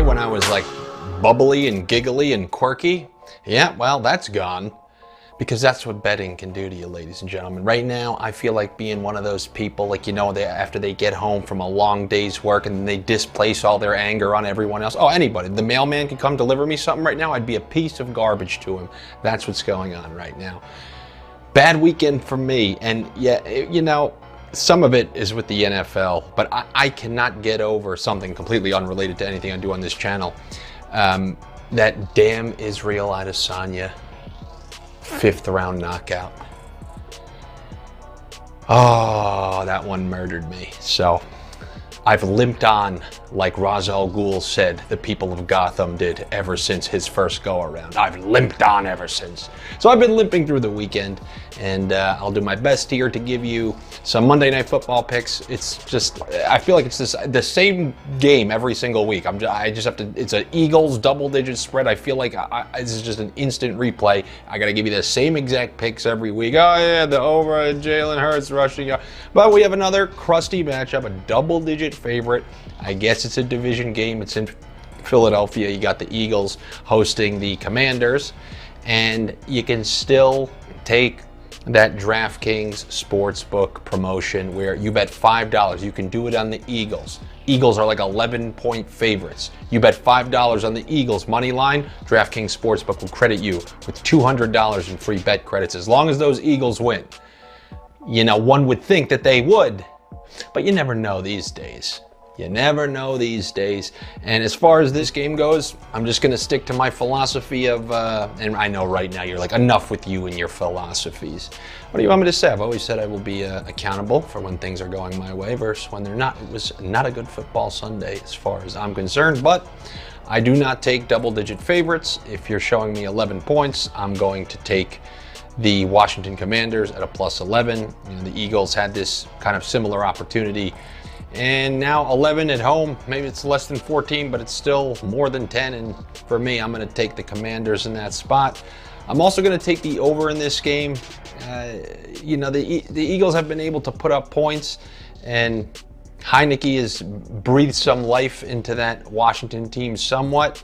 when I was like bubbly and giggly and quirky, yeah, well, that's gone. Because that's what betting can do to you, ladies and gentlemen. Right now, I feel like being one of those people, like, after they get home from a long day's work and they displace all their anger on everyone else. Oh, anybody. The mailman could come deliver me something right now. I'd be a piece of garbage to him. That's what's going on right now. Bad weekend for me. And yeah, some of it is with the NFL, but I cannot get over something completely unrelated to anything I do on this channel. That damn Israel Adesanya 5th round knockout. Oh, that one murdered me. So I've limped on, like Ra's al Ghul said the people of Gotham did ever since his first go around. I've limped on ever since. So I've been limping through the weekend, and I'll do my best here to give you some Monday Night Football picks. It's just, I feel like it's the same game every single week. I just have to, it's an Eagles double-digit spread. I feel like this is just an instant replay. I got to give you the same exact picks every week. Oh yeah, the over Jalen Hurts rushing. But we have another crusty matchup, a double-digit favorite. I guess it's a division game. It's in Philadelphia. You got the Eagles hosting the Commanders, and you can still take that DraftKings Sportsbook promotion where you bet $5. You can do it on the Eagles. Eagles are like 11-point favorites. You bet $5 on the Eagles money line, DraftKings Sportsbook will credit you with $200 in free bet credits as long as those Eagles win. One would think that they would, but you never know these days. You never know these days. And as far as this game goes, I'm just going to stick to my philosophy of, and I know right now you're like, enough with you and your philosophies. What do you want me to say? I've always said I will be accountable for when things are going my way versus when they're not. It was not a good football Sunday as far as I'm concerned, but I do not take double-digit favorites. If you're showing me 11 points, I'm going to take the Washington Commanders at a plus 11. The Eagles had this kind of similar opportunity, and now 11 at home. Maybe it's less than 14, but it's still more than 10. And for me, I'm going to take the Commanders in that spot. I'm also going to take the over in this game. The Eagles have been able to put up points, and Heineke has breathed some life into that Washington team somewhat,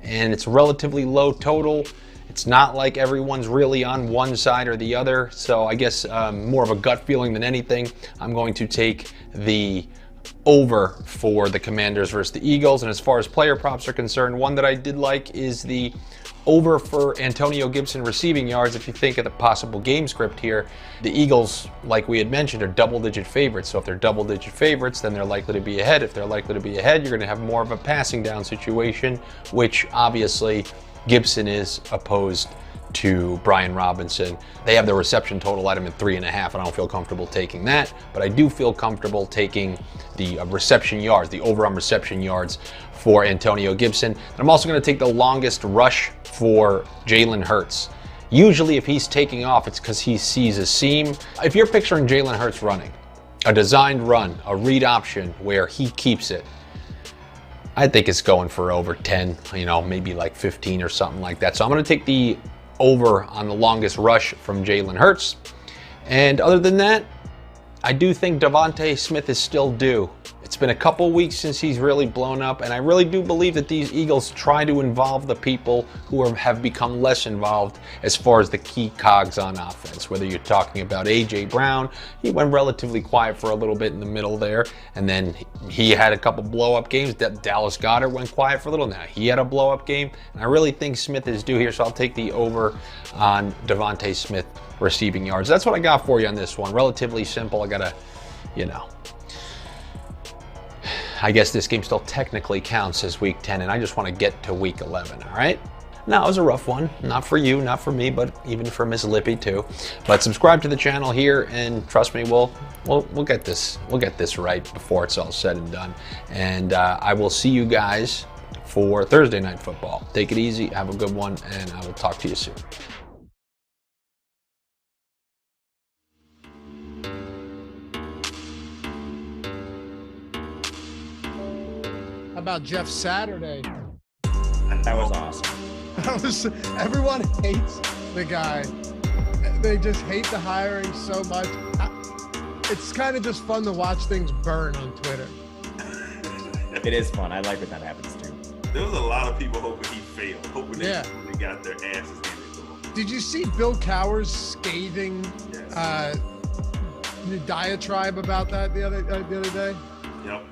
and it's relatively low total. It's not like everyone's really on one side or the other, so I guess more of a gut feeling than anything. I'm going to take the over for the Commanders versus the Eagles. And as far as player props are concerned, one that I did like is the over for Antonio Gibson receiving yards. If you think of the possible game script here, the Eagles, like we had mentioned, are double-digit favorites. So if they're double-digit favorites, then they're likely to be ahead. If they're likely to be ahead, you're going to have more of a passing down situation, which obviously Gibson is opposed to Brian Robinson. They have the reception total at him at 3.5. I don't feel comfortable taking that, but I do feel comfortable taking the reception yards, the over on reception yards for Antonio Gibson. And I'm also going to take the longest rush for Jalen Hurts. Usually if he's taking off, it's because he sees a seam. If you're picturing Jalen Hurts running a designed run, a read option where he keeps it, I think it's going for over 10, maybe like 15 or something like that. So I'm going to take the over on the longest rush from Jalen Hurts. And other than that, I do think Devontae Smith is still due. It's been a couple weeks since he's really blown up, and I really do believe that these Eagles try to involve the people who have become less involved as far as the key cogs on offense. Whether you're talking about A.J. Brown, he went relatively quiet for a little bit in the middle there, and then he had a couple blow-up games. Dallas Goedert went quiet for a little. Now he had a blow-up game, and I really think Smith is due here, so I'll take the over on Devontae Smith receiving yards. That's what I got for you on this one. Relatively simple. I gotta, I guess this game still technically counts as week 10, and I just want to get to week 11, all right? Now, it was a rough one. Not for you, not for me, but even for Miss Lippy too. But subscribe to the channel here, and trust me, we'll get this right before it's all said and done. And I will see you guys for Thursday Night Football. Take it easy, have a good one, and I will talk to you soon. How about Jeff Saturday? That was awesome. Everyone hates the guy. They just hate the hiring so much. It's kind of just fun to watch things burn on Twitter. It is fun. I like when that happens too. was a lot of people hoping he failed, hoping they got their asses handed to him. Did you see Bill Cowher's scathing diatribe about that the other day? Yep.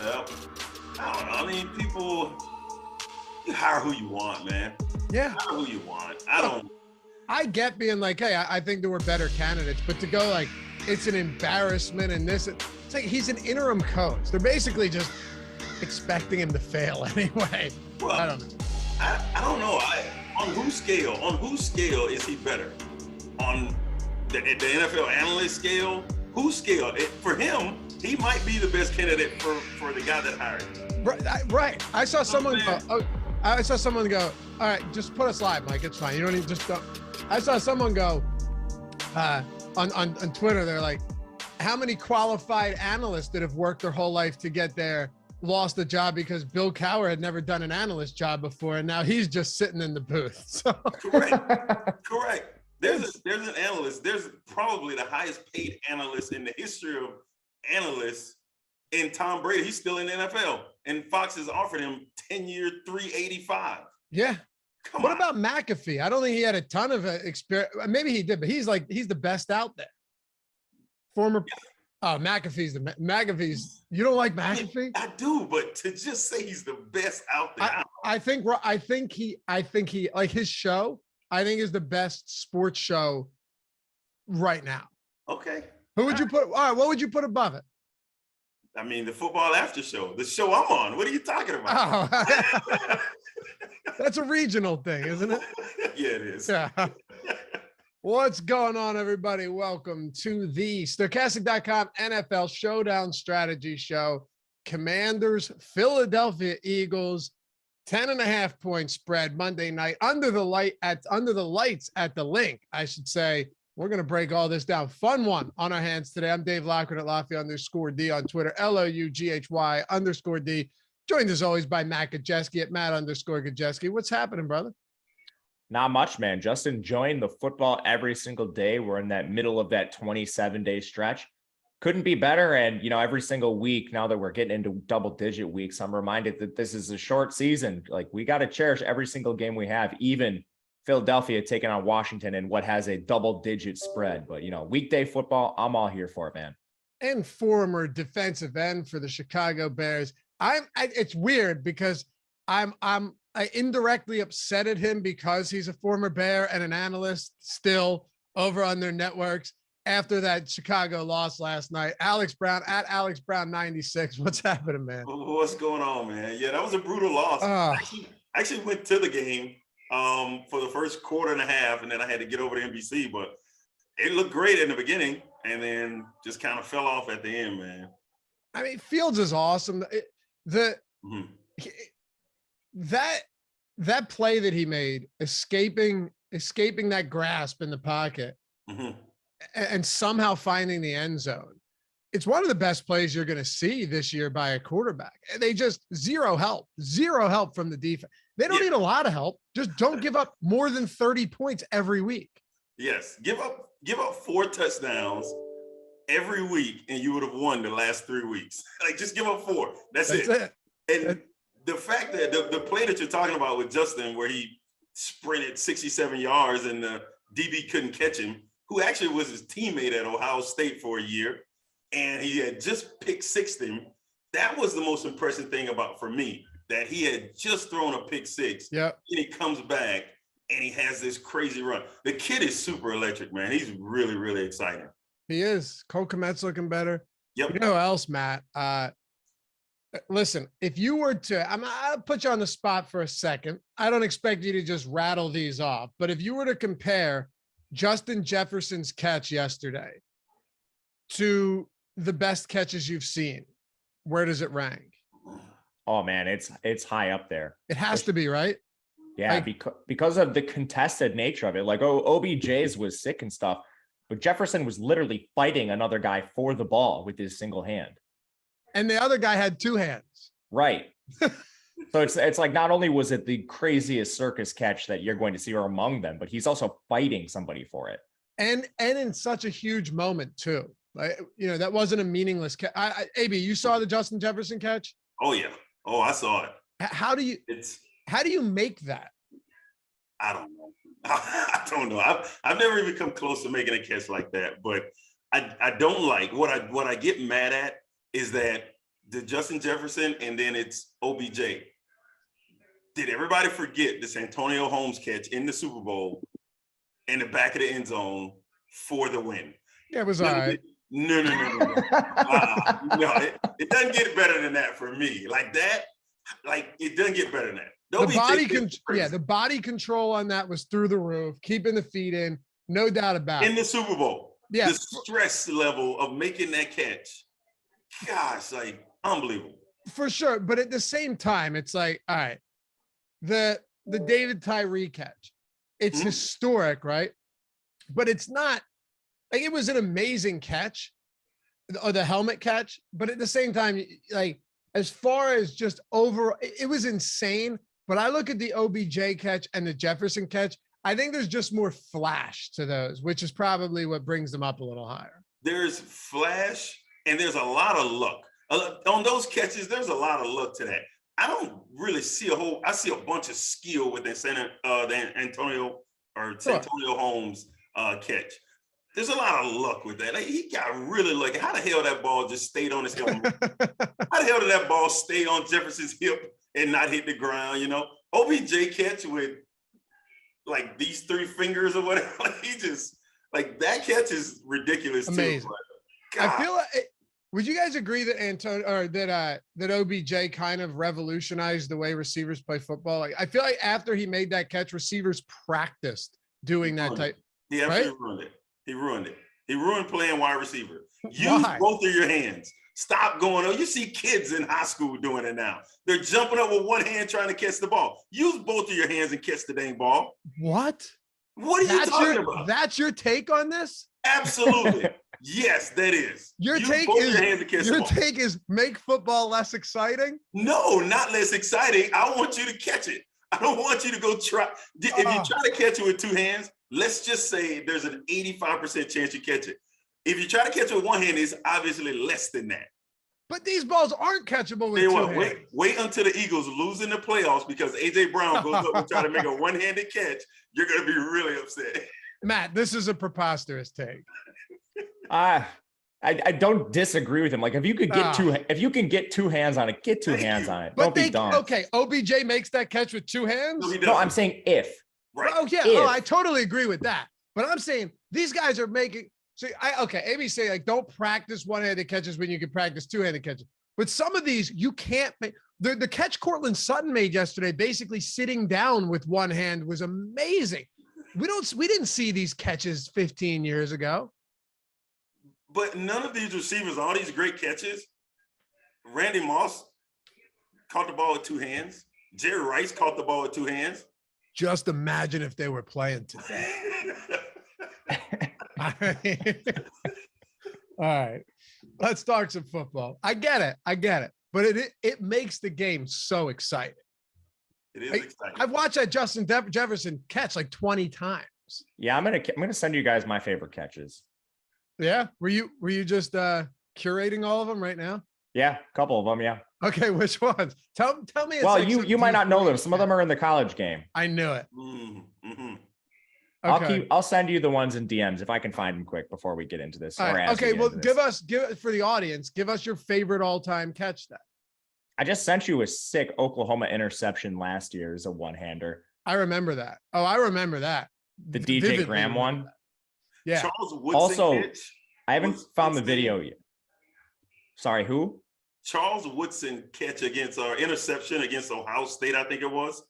I don't know. I mean, people, you hire who you want, man. Yeah. Hire who you want. I get being like, hey, I think there were better candidates, but to go like, it's an embarrassment and this, it's like he's an interim coach. They're basically just expecting him to fail anyway. Well, I don't know. I don't know. On whose scale is he better? On the NFL analyst scale? Whose scale? For him, he might be the best candidate for the guy that hired him. Right. I saw someone go, all right, just put us live, Mike. It's fine. You don't even I saw someone go on Twitter. They're like, how many qualified analysts that have worked their whole life to get there lost a job because Bill Cowher had never done an analyst job before, and now he's just sitting in the booth. So. Correct. There's an analyst. There's probably the highest paid analyst in the history of analysts in Tom Brady. He's still in the NFL, and Fox has offered him 10-year, $385. Yeah. What about McAfee? I don't think he had a ton of experience. Maybe he did, but he's the best out there. McAfee's. You don't like McAfee? I do, but to just say he's the best out there. I think he like his show. I think is the best sports show right now. Okay. Who would you put? All right, what would you put above it? I mean, the football after show, the show I'm on. What are you talking about? Oh. That's a regional thing, isn't it? Yeah, it is. Yeah. What's going on, everybody? Welcome to the Stokastic.com NFL Showdown Strategy Show. Commanders, Philadelphia Eagles, 10.5 point spread Monday night under the lights at the link, I should say. We're going to break all this down. Fun one on our hands today. I'm Dave Loughran at Lafayette_D on Twitter, LOUGHY_D. Joined as always by Matt Gajewski at Matt_Gajewski. What's happening, brother? Not much, man. Just enjoying the football every single day. We're in that middle of that 27-day stretch. Couldn't be better. And, every single week, now that we're getting into double-digit weeks, I'm reminded that this is a short season. Like, we got to cherish every single game we have, even Philadelphia taking on Washington in what has a double-digit spread. But, weekday football, I'm all here for it, man. And former defensive end for the Chicago Bears. It's weird because I indirectly upset at him because he's a former Bear and an analyst still over on their networks after that Chicago loss last night. Alex Brown at Alex Brown 96. What's happening, man? What's going on, man? Yeah, that was a brutal loss. I actually went to the game for the first quarter and a half, and then I had to get over to NBC, but it looked great in the beginning and then just kind of fell off at the end, man. I mean, Fields is awesome. That play that he made, escaping that grasp in the pocket and somehow finding the end zone. It's one of the best plays you're going to see this year by a quarterback. They just zero help from the defense. They don't need a lot of help. Just don't give up more than 30 points every week. Yes. Give up 4 touchdowns every week, and you would have won the last 3 weeks. Like, just give up 4. That's it. And the fact that the play that you're talking about with Justin, where he sprinted 67 yards and the DB couldn't catch him, who actually was his teammate at Ohio State for a year, and he had just pick-sixed him. That was the most impressive thing for me, that he had just thrown a pick-6. Yeah. And he comes back, and he has this crazy run. The kid is super electric, man. He's really, really exciting. He is. Cole Kmet's looking better. Yep. You know who else, Matt? Listen, if you were to, I'll put you on the spot for a second. I don't expect you to just rattle these off, but if you were to compare Justin Jefferson's catch yesterday to the best catches you've seen, where does it rank? Oh man, it's high up there. It has to be, right? Yeah, because of the contested nature of it. Like, OBJ's was sick and stuff, but Jefferson was literally fighting another guy for the ball with his single hand. And the other guy had 2 hands. Right. So it's like, not only was it the craziest circus catch that you're going to see or among them, but he's also fighting somebody for it. And in such a huge moment too. Like, that wasn't a meaningless catch. AB, you saw the Justin Jefferson catch? Oh yeah. Oh, I saw it. How do you make that? I don't know. I don't know. I've never even come close to making a catch like that, but I don't like what I get mad at is that the Justin Jefferson and then it's OBJ. Did everybody forget this Antonio Holmes catch in the Super Bowl in the back of the end zone for the win? Yeah, it was all right. No. It doesn't get better than that for me. Like that, like it doesn't get better than that. The body control on that was through the roof, keeping the feet in, no doubt about it. In the Super Bowl, yeah, the stress level of making that catch, gosh, like unbelievable. For sure, but at the same time, it's like, all right, the David Tyree catch, it's historic, right? But it's not like it was an amazing catch, or the helmet catch, but at the same time, like as far as just over, it was insane. But I look at the OBJ catch and the Jefferson catch, I think there's just more flash to those, which is probably what brings them up a little higher. There's flash and there's a lot of luck. On those catches, there's a lot of luck to that. I don't really see I see a bunch of skill with the Antonio Holmes catch. There's a lot of luck with that. Like, he got really lucky. How the hell that ball just stayed on his helmet? How the hell did that ball stay on Jefferson's hip and not hit the ground? You know, OBJ catch with like these 3 fingers or whatever. Like, he just like that catch is ridiculous. Amazing. Too. I feel like. Would you guys agree that that OBJ kind of revolutionized the way receivers play football? Like, I feel like after he made that catch, receivers practiced doing that type. He absolutely ruined it. He ruined it. He ruined playing wide receiver. Use both of your hands. Stop going on. You see kids in high school doing it now. They're jumping up with one hand trying to catch the ball. Use both of your hands and catch the dang ball. What? What are you talking about? That's your take on this? Absolutely. Yes, that is. Your take is make football less exciting? No, not less exciting. I want you to catch it. I don't want you to go try. If you try to catch it with 2 hands, let's just say there's an 85% chance you catch it. If you try to catch it with 1 hand, it's obviously less than that. But these balls aren't catchable with 2 hands. Wait until the Eagles lose in the playoffs because A.J. Brown goes up and try to make a one-handed catch. You're going to be really upset. Matt, this is a preposterous take. I don't disagree with him. Like if you could get if you can get 2 hands on it, get 2 hands on it. Don't be dumb. Okay, OBJ makes that catch with 2 hands? No, I'm saying if. Right. Oh yeah, if. I totally agree with that. But I'm saying these guys are making. So AB say like don't practice one-handed catches when you can practice 2-handed catches. But some of these you can't make. The catch Cortland Sutton made yesterday, basically sitting down with 1 hand, was amazing. We didn't see these catches 15 years ago. But none of these receivers, all these great catches, Randy Moss caught the ball with 2 hands. Jerry Rice caught the ball with 2 hands. Just imagine if they were playing today. All right, let's talk some football. I get it. But it makes the game so exciting. It is exciting. I've watched that Justin Jefferson catch like 20 times. Yeah, I'm gonna send you guys my favorite catches. Yeah, were you just curating all of them right now? Yeah, a couple of them. Yeah. Okay, which ones? Tell me. Well, you might not know them. Some of them are in the college game. I knew it. Mm-hmm. Okay. I'll send you the ones in DMs if I can find them quick before we get into this. Right. Okay, well, give us for the audience. Give us your favorite all-time catch. That I just sent you a sick Oklahoma interception last year as a one-hander. I remember that. Oh, I remember that. The DJ Graham one. Yeah. Charles Woodson also, catch. I haven't found the video yet. Sorry, who? Charles Woodson catch against interception against Ohio State, I think it was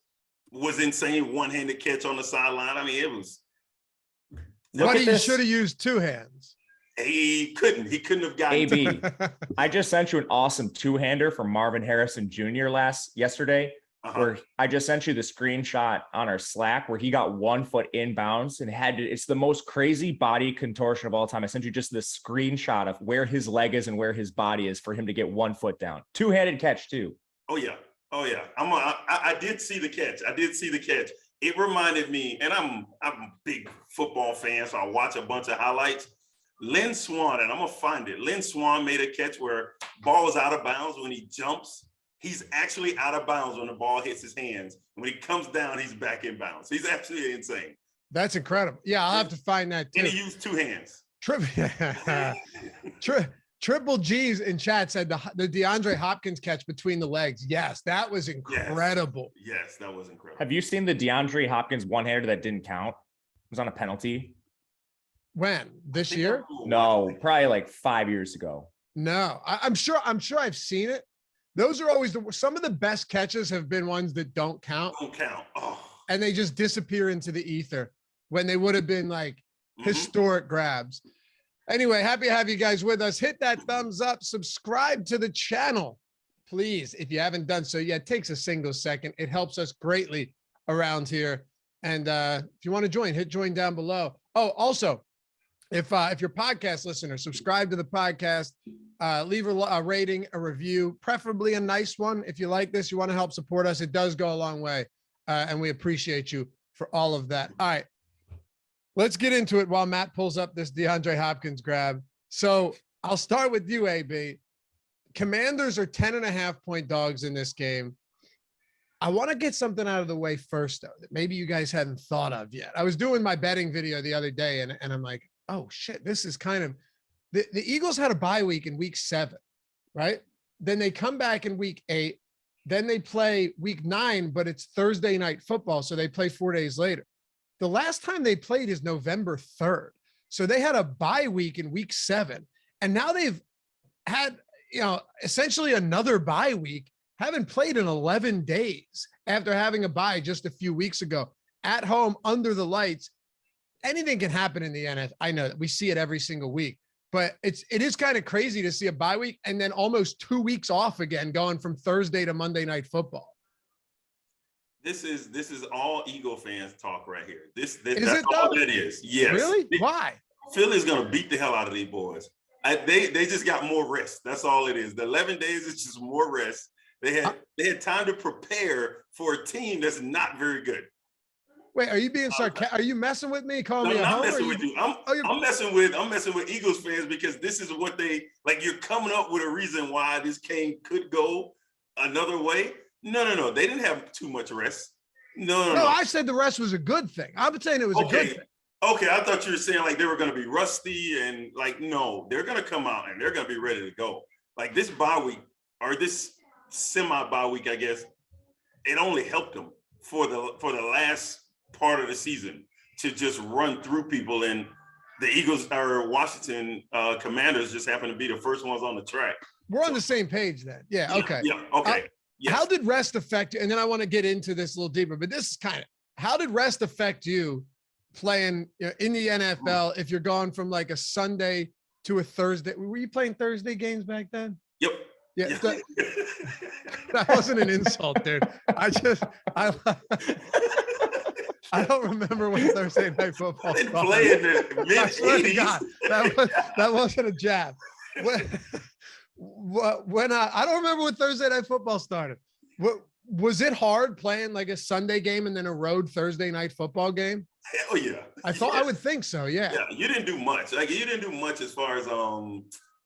insane. One-handed catch on the sideline. I mean, it was. But he should have used 2 hands. He couldn't have gotten AB. I just sent you an awesome 2-hander from Marvin Harrison Jr. yesterday. Where I just sent you the screenshot on our Slack where he got 1 foot inbounds and it's the most crazy body contortion of all time. I sent you just the screenshot of where his leg is and where his body is for him to get 1 foot down. 2-handed catch too. Oh yeah. I did see the catch. It reminded me, and I'm a big football fan, so I watch a bunch of highlights. Lynn Swann, and I'm gonna find it. Lynn Swann made a catch where ball was out of bounds when he jumps. he's actually out of bounds when the ball hits his hands. When he comes down, he's back in bounds. He's actually insane. That's incredible. Yeah, I'll have to find that too. And he used 2 hands. Triple G's in chat said the DeAndre Hopkins catch between the legs. Yes, that was incredible. Yes, that was incredible. Have you seen the DeAndre Hopkins one-hander that didn't count? It was on a penalty. When? This year? No, probably like 5 years ago. No, I'm sure I've seen it. Those are always some of the best catches have been ones that don't count. Don't count. Oh. And they just disappear into the ether when they would have been like historic grabs. Anyway, happy to have you guys with us. Hit that thumbs up, subscribe to the channel, please. If you haven't done so yet, it takes a single second. It helps us greatly around here. And if you want to join, hit join down below. Oh, also, if you're a podcast listener, subscribe to the podcast, leave a rating, a review, preferably a nice one. If you like this, you want to help support us, it does go a long way. And we appreciate you for all of that. All right. Let's get into it while Matt pulls up this DeAndre Hopkins grab. So I'll start with you, AB. Commanders are 10.5-point dogs in this game. I want to get something out of the way first, though, that maybe you guys hadn't thought of yet. I was doing my betting video the other day, and I'm like, oh, shit, this is kind of – the Eagles had a bye week in week 7, right? Then they come back in week 8. Then they play week 9, but it's Thursday night football, so they play 4 days later. The last time they played is November 3rd. So they had a bye week in week 7. And now they've had, essentially another bye week, haven't played in 11 days after having a bye just a few weeks ago. At home, under the lights, anything can happen in the NFL. I know that we see it every single week, but it is kind of crazy to see a bye week and then almost 2 weeks off again, going from Thursday to Monday night football. This is all Eagle fans talk right here. That's all that is. Yes. Really? Why? Philly's gonna beat the hell out of these boys. They just got more rest. That's all it is. The 11 days is just more rest. They had time to prepare for a team that's not very good. Wait, are you being sarcastic? Are you messing with me? Calling me a I'm homer? messing with you. I'm messing with Eagles fans because this is what they like. You're coming up with a reason why this game could go another way. No. They didn't have too much rest. No. I said the rest was a good thing. I'm saying it was a good thing. Okay, I thought you were saying like they were going to be rusty and like, no, they're going to come out and they're going to be ready to go. Like this bye week or this semi-bye week, I guess, it only helped them for the last part of the season to just run through people. And the Eagles or Washington Commanders just happen to be the first ones on the track. We're on the same page then. Yeah. Okay. Yeah. Okay. Yes. How did rest affect you? And then I want to get into this a little deeper, but this is how did rest affect you playing in the NFL if you're going from like a Sunday to a Thursday? Were you playing Thursday games back then? Yep. Yeah. That wasn't an insult, dude. I don't remember when Thursday night football started. Play in the mid-80s. That wasn't a jab. When I don't remember when Thursday night football started. Was it hard playing like a Sunday game and then a road Thursday night football game? Hell yeah. I would think so. Yeah. Yeah. You didn't do much. Like you didn't do much as far as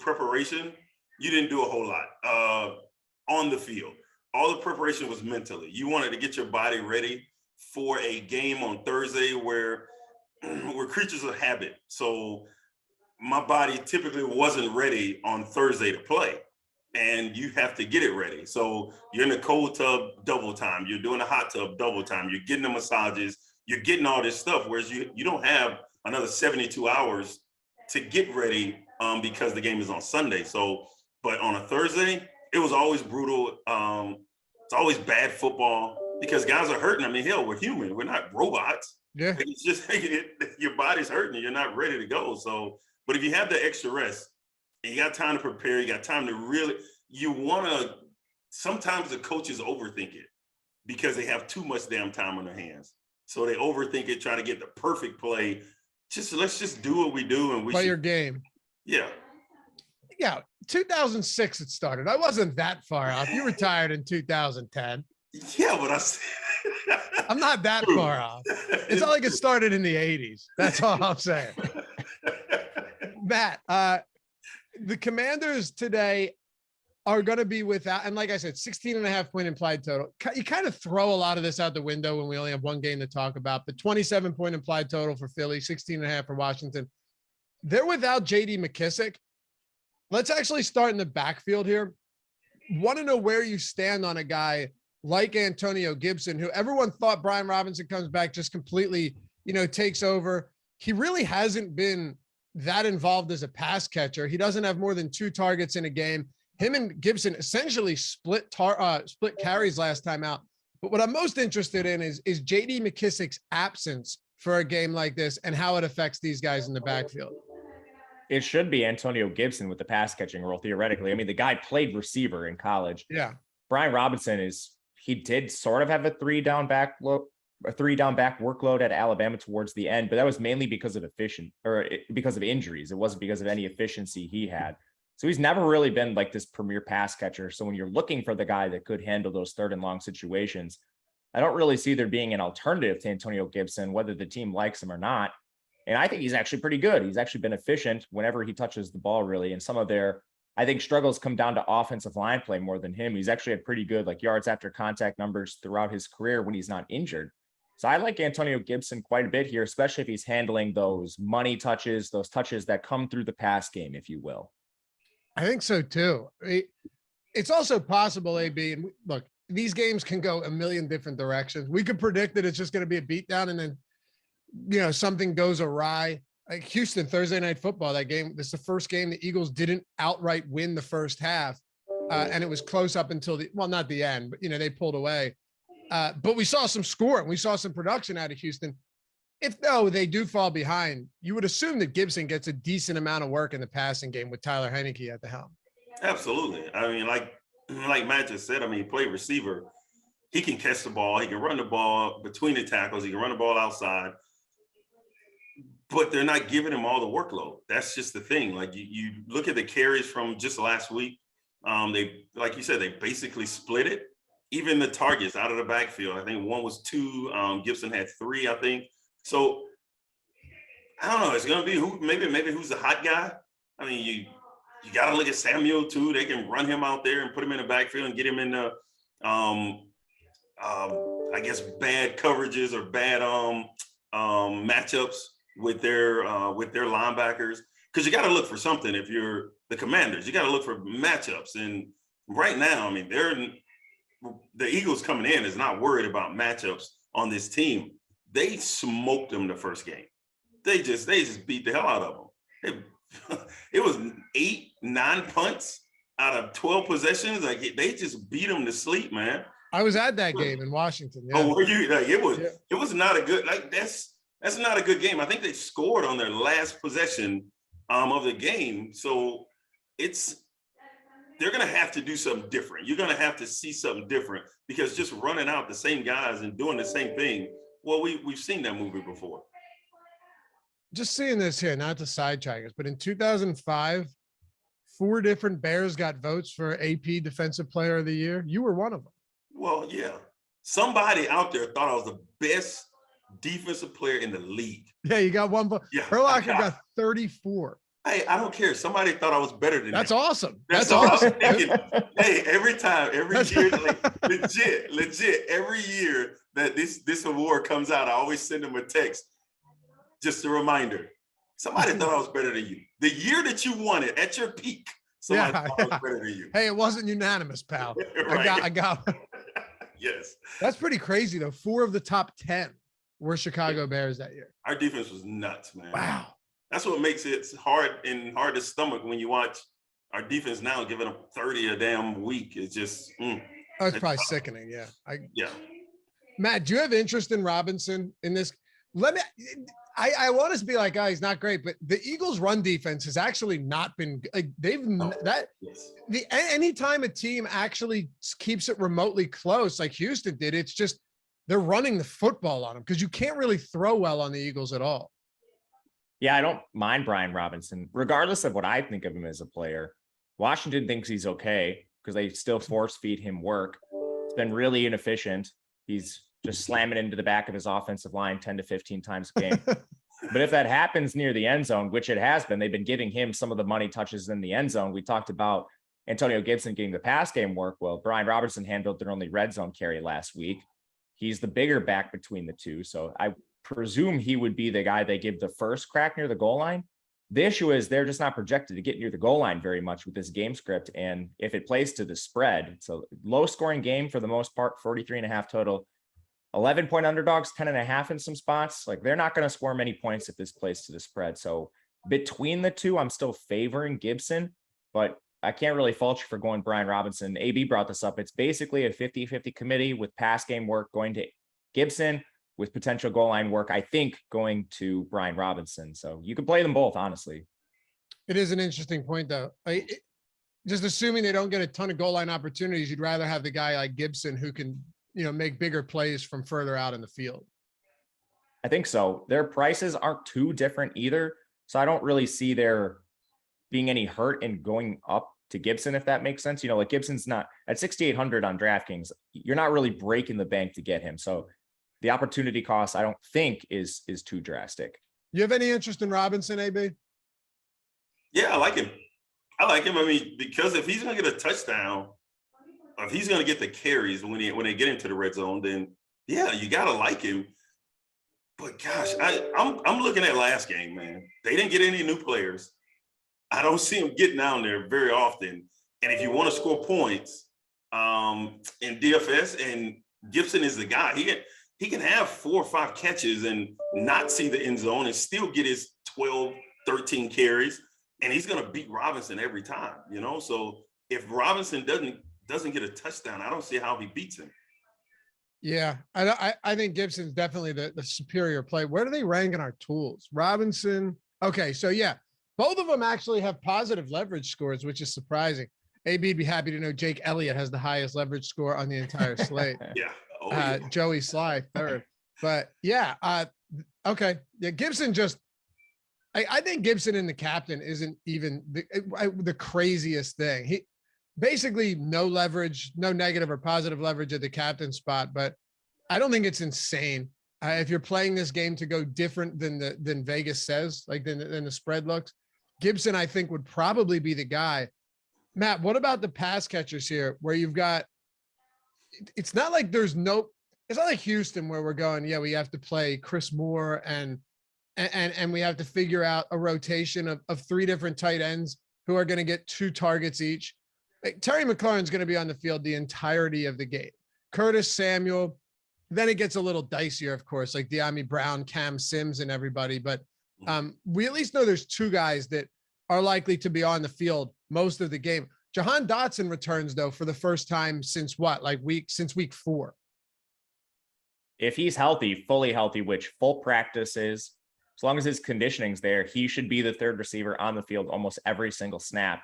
preparation. You didn't do a whole lot on the field. All the preparation was mentally. You wanted to get your body ready for a game on Thursday where we're creatures of habit. So my body typically wasn't ready on Thursday to play, and you have to get it ready. So you're in the cold tub double time. You're doing the hot tub double time. You're getting the massages. You're getting all this stuff, whereas you don't have another 72 hours to get ready because the game is on Sunday. So, but on a Thursday, it was always brutal. It's always bad football because guys are hurting. I mean, hell, we're human. We're not robots. Yeah. It's just your body's hurting. You're not ready to go. So, but if you have the extra rest and you got time to prepare, you got time to really, sometimes the coaches overthink it because they have too much damn time on their hands. So they overthink it, try to get the perfect play. Let's just do what we do. And play your game. Yeah. Yeah. 2006 it started. I wasn't that far off. You retired in 2010. Yeah, but I'm not that far off. It's not like it started in the 80s. That's all I'm saying. Matt, the Commanders today, are going to be without, and like I said, 16.5-point implied total. You kind of throw a lot of this out the window when we only have one game to talk about, but 27-point implied total for Philly, 16.5 for Washington. They're without JD McKissick. Let's actually start in the backfield here. Want to know where you stand on a guy like Antonio Gibson, who everyone thought Brian Robinson comes back, just completely, takes over. He really hasn't been that involved as a pass catcher. He doesn't have more than 2 targets in a game. Him and Gibson essentially split carries last time out. But what I'm most interested in is JD McKissick's absence for a game like this and how it affects these guys in the backfield. It should be Antonio Gibson with the pass catching role, theoretically. I mean, the guy played receiver in college. Yeah. Brian Robinson he did sort of have a 3-down back workload at Alabama towards the end, but that was mainly because of because of injuries. It wasn't because of any efficiency he had. So he's never really been like this premier pass catcher. So when you're looking for the guy that could handle those 3rd and long situations, I don't really see there being an alternative to Antonio Gibson, whether the team likes him or not. And I think he's actually pretty good. He's actually been efficient whenever he touches the ball, really. And some of their, I think, struggles come down to offensive line play more than him. He's actually had pretty good yards after contact numbers throughout his career when he's not injured. So I like Antonio Gibson quite a bit here, especially if he's handling those money touches, those touches that come through the pass game, if you will. I think so too. It's also possible, AB, and look, these games can go a million different directions. We could predict that it's just going to be a beatdown and then, something goes awry. Like Houston, Thursday Night Football, that game, this is the first game the Eagles didn't outright win the first half. And it was close up until not the end, but, they pulled away. But we saw some scoring. We saw some production out of Houston. If they do fall behind, you would assume that Gibson gets a decent amount of work in the passing game with Tyler Heinicke at the helm. Absolutely. I mean, like Matt just said, he played receiver. He can catch the ball. He can run the ball between the tackles. He can run the ball outside. But they're not giving him all the workload. That's just the thing. Like you look at the carries from just last week. They, like you said, they basically split it. Even the targets out of the backfield. I think one was 2. Gibson had 3, I think. So I don't know. It's gonna be maybe who's the hot guy. I mean, you got to look at Samuel too. They can run him out there and put him in the backfield and get him in the I guess bad coverages or bad matchups with their linebackers. Because you got to look for something if you're the Commanders. You got to look for matchups. And right now, I mean, the Eagles coming in is not worried about matchups on this team. They smoked them the first game. They just beat the hell out of them. It was 8-9 punts out of 12 possessions. Like they just beat them to sleep, man. I was at that game in Washington. Yeah. Oh, were you? Like it was not a good. Like that's not a good game. I think they scored on their last possession of the game. So they're gonna have to do something different. You're gonna have to see something different because just running out the same guys and doing the same thing. Well, we've seen that movie before. Just seeing this here, not to sidetrack us, but in 2005, 4 different Bears got votes for AP Defensive Player of the Year. You were one of them. Well, yeah. Somebody out there thought I was the best defensive player in the league. Yeah, you got one vote. Yeah, Urlacher got 34. Hey, I don't care. Somebody thought I was better than That's him. Awesome. That's awesome. Hey, every year, like, legit, every year that this award comes out, I always send them a text. Just a reminder. Somebody thought I was better than you. The year that you won it at your peak, somebody thought I was better than you. Hey, it wasn't unanimous, pal. Right. I got Yes. That's pretty crazy, though. 4 of the top 10 were Chicago Bears that year. Our defense was nuts, man. Wow. That's what makes it hard to stomach when you watch our defense now giving up 30 a damn week. It's just it's probably sickening. Yeah. Yeah. Matt, do you have interest in Robinson in this? I want us to be like, oh, he's not great, but the Eagles' run defense has actually not been like anytime a team actually keeps it remotely close, like Houston did, it's just they're running the football on them because you can't really throw well on the Eagles at all. Yeah, I don't mind Brian Robinson, regardless of what I think of him as a player. Washington thinks he's okay because they still force feed him work. It's been really inefficient. He's just slamming into the back of his offensive line 10 to 15 times a game. But if that happens near the end zone, which it has been, they've been giving him some of the money touches in the end zone. We talked about Antonio Gibson getting the pass game work. Well, Brian Robinson handled their only red zone carry last week. He's the bigger back between the two. So I presume he would be the guy they give the first crack near the goal line. The issue is they're just not projected to get near the goal line very much with this game script. And if it plays to the spread, it's a low scoring game for the most part, 43.5 total, 11-point underdogs, 10.5 in some spots. Like, they're not going to score many points if this plays to the spread. So between the two, I'm still favoring Gibson, but I can't really fault you for going Brian Robinson. AB brought this up. It's basically a 50-50 committee with pass game work going to Gibson, with potential goal line work, I think, going to Brian Robinson. So you can play them both, honestly. It is an interesting point, though. Just assuming they don't get a ton of goal line opportunities, you'd rather have the guy like Gibson who can, make bigger plays from further out in the field. I think so. Their prices aren't too different either. So I don't really see there being any hurt in going up to Gibson, if that makes sense. Like, Gibson's not at 6,800 on DraftKings. You're not really breaking the bank to get him. So the opportunity cost, I don't think is too drastic. You have any interest in Robinson, AB? Yeah, I like him. I mean, because if he's going to get a touchdown, if he's going to get the carries when they get into the red zone, then yeah, you got to like him. But gosh, I'm looking at last game, man. They didn't get any new players. I don't see him getting down there very often. And if you want to score points in DFS, and Gibson is the guy, he can have 4 or 5 catches and not see the end zone and still get his 12, 13 carries. And he's going to beat Robinson every time, So if Robinson doesn't get a touchdown, I don't see how he beats him. Yeah, I think Gibson's definitely the superior play. Where do they rank in our tools? Robinson. Okay, so yeah, both of them actually have positive leverage scores, which is surprising. AB'd be happy to know Jake Elliott has the highest leverage score on the entire slate. Yeah. Joey Sly third. But yeah, okay. Yeah, Gibson just I think Gibson in the captain isn't even the craziest thing. He basically no leverage, no negative or positive leverage at the captain spot, but I don't think it's insane. If you're playing this game to go different than Vegas says, like than the spread looks, Gibson, I think, would probably be the guy. Matt, what about the pass catchers here where you've got, it's not like it's not like Houston where we're going, yeah, we have to play Chris Moore and we have to figure out a rotation of 3 different tight ends who are going to get 2 targets each. Like, Terry McLaurin's going to be on the field the entirety of the game. Curtis Samuel, then it gets a little dicier, of course, like De'Ami Brown, Cam Sims, and everybody. But we at least know there's 2 guys that are likely to be on the field most of the game. Jahan Dotson returns, though, for the first time since week 4. If he's healthy, fully healthy, which full practice is, as long as his conditioning's there, he should be the third receiver on the field almost every single snap.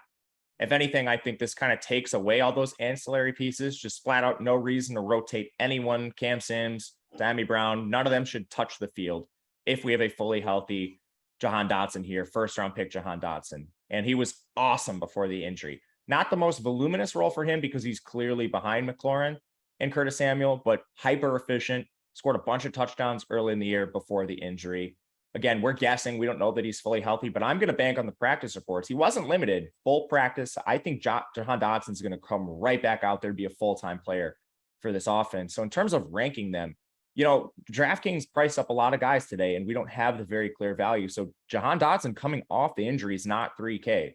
If anything, I think this kind of takes away all those ancillary pieces, just flat out no reason to rotate anyone. Cam Sims, De'Ami Brown, none of them should touch the field if we have a fully healthy Jahan Dotson here, first round pick Jahan Dotson. And he was awesome before the injury. Not the most voluminous role for him because he's clearly behind McLaurin and Curtis Samuel, but hyper efficient, scored a bunch of touchdowns early in the year before the injury. Again, we're guessing. We don't know that he's fully healthy, but I'm going to bank on the practice reports. He wasn't limited, full practice. I think Jahan Dotson's going to come right back out there, be a full-time player for this offense. So in terms of ranking them, DraftKings priced up a lot of guys today, and we don't have the very clear value. So Jahan Dotson coming off the injury is not $3K.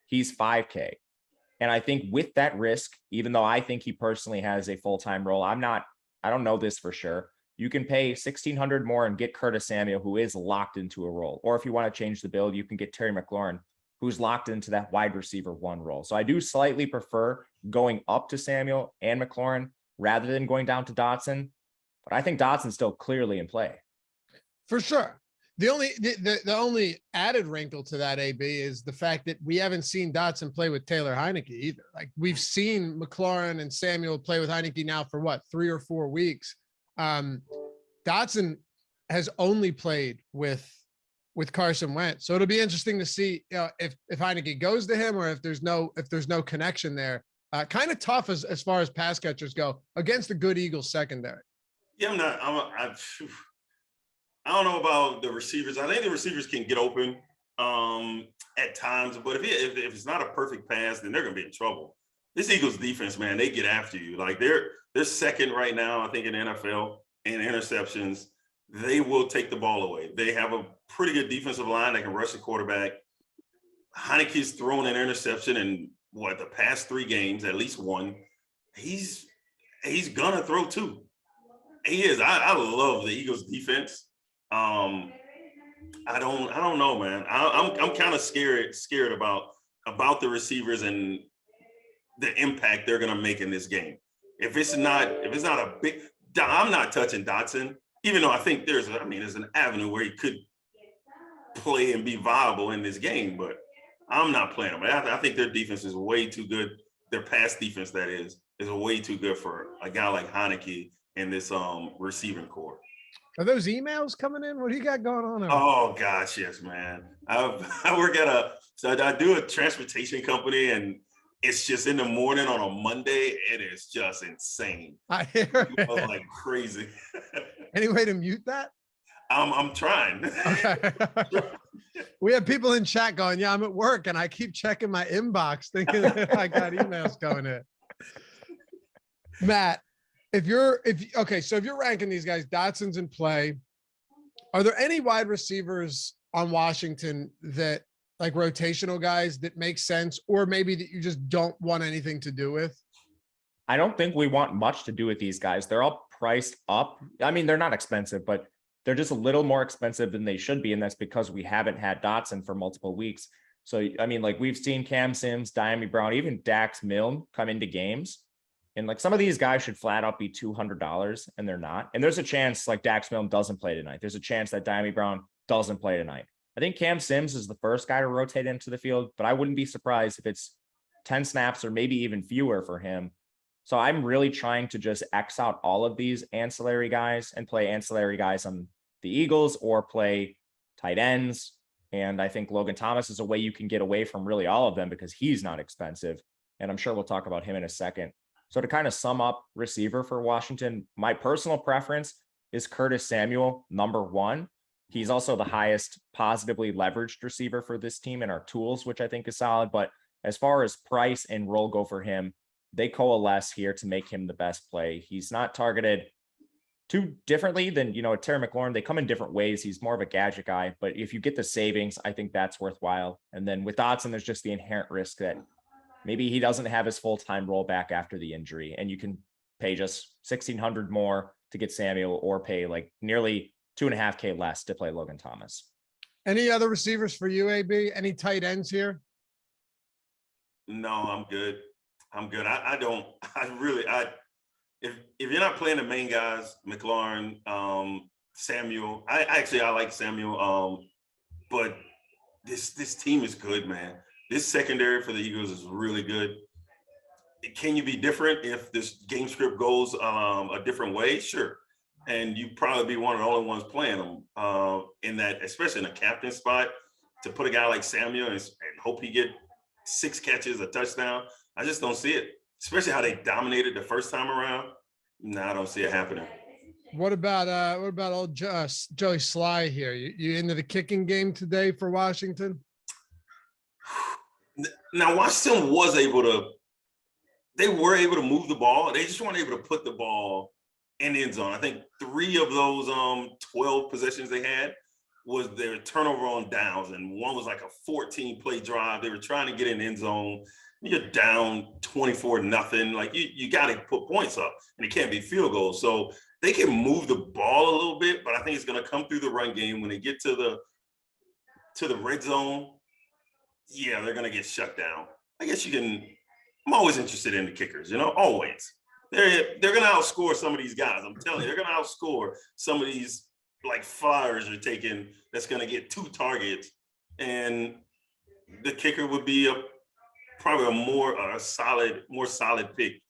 He's $5K. And I think with that risk, even though I think he personally has a full-time role, I don't know this for sure. You can pay $1,600 more and get Curtis Samuel, who is locked into a role. Or if you want to change the build, you can get Terry McLaurin, who's locked into that wide receiver 1 role. So I do slightly prefer going up to Samuel and McLaurin rather than going down to Dotson. But I think Dotson's still clearly in play. For sure. The only added wrinkle to that, AB, is the fact that we haven't seen Dotson play with Taylor Heineke either. Like, we've seen McLaurin and Samuel play with Heineke now for 3 or 4 weeks. Dotson has only played with Carson Wentz. So it'll be interesting to see if Heineke goes to him or if there's no connection there. Kind of tough as far as pass catchers go against a good Eagles secondary. Yeah, I don't know about the receivers. I think the receivers can get open at times. But if it's not a perfect pass, then they're going to be in trouble. This Eagles defense, man, they get after you. Like they're second right now, I think, in the NFL in interceptions. They will take the ball away. They have a pretty good defensive line that can rush the quarterback. Heineke's thrown an interception in the past 3 games, at least one. He's gonna throw 2. He is. I love the Eagles defense. I don't know, man. I'm kind of scared about the receivers and the impact they're gonna make in this game. If it's not a big, I'm not touching Dotson, even though I think there's an avenue where he could play and be viable in this game, but I'm not playing them. I think their defense is way too good. Their pass defense, that is way too good for a guy like Heineke in this receiving core. Are those emails coming in? What do you got going on? Oh gosh, yes, man. I work I do a transportation company, and it's just in the morning on a Monday. It is just insane. I hear it. Like crazy. Any way to mute that? I'm trying. Okay. We have people in chat going, yeah, I'm at work and I keep checking my inbox thinking that I got emails going in. Matt, if you're ranking these guys, Dotson's in play. Are there any wide receivers on Washington that, like rotational guys, that make sense, or maybe that you just don't want anything to do with? I don't think we want much to do with these guys. They're all priced up. I mean, they're not expensive, but they're just a little more expensive than they should be. And that's because we haven't had Dotson for multiple weeks. So, I mean, like we've seen Cam Sims, Diami Brown, even Dax Milne come into games. And like some of these guys should flat out be $200 and they're not. And there's a chance like Dax Milne doesn't play tonight. There's a chance that Diami Brown doesn't play tonight. I think Cam Sims is the first guy to rotate into the field, but I wouldn't be surprised if it's 10 snaps or maybe even fewer for him. So I'm really trying to just X out all of these ancillary guys and play ancillary guys on the Eagles or play tight ends. And I think Logan Thomas is a way you can get away from really all of them because he's not expensive. And I'm sure we'll talk about him in a second. So to kind of sum up receiver for Washington, my personal preference is Curtis Samuel, number 1. He's also the highest positively leveraged receiver for this team in our tools, which I think is solid. But as far as price and role go for him, they coalesce here to make him the best play. He's not targeted too differently than, Terry McLaurin. They come in different ways. He's more of a gadget guy, but if you get the savings, I think that's worthwhile. And then with Dotson, there's just the inherent risk that maybe he doesn't have his full-time role back after the injury, and you can pay just $1,600 more to get Samuel or pay like nearly $2.5K less to play Logan Thomas. Any other receivers for you, AB? Any tight ends here? No, I'm good. If you're not playing the main guys, McLaurin, Samuel, I like Samuel. But this team is good, man. This secondary for the Eagles is really good. Can you be different if this game script goes a different way? Sure. And you probably be one of the only ones playing them in that, especially in a captain spot, to put a guy like Samuel and hope he get 6 catches, a touchdown. I just don't see it, especially how they dominated the first time around. No, I don't see it happening. What about old Joey Sly here? You into the kicking game today for Washington? Now, Washington they were able to move the ball. They just weren't able to put the ball in the end zone. I think 3 of those 12 possessions they had was their turnover on downs, and one was like a 14-play drive. They were trying to get in the end zone. You're down 24-0. Like you got to put points up, and it can't be field goals. So they can move the ball a little bit, but I think it's going to come through the run game when they get to the red zone. Yeah, they're going to get shut down. I guess I'm always interested in the kickers, always. They're going to outscore some of these guys. I'm telling you, they're going to outscore some of these like flyers are taking that's going to get 2 targets, and the kicker would be probably a more solid pick.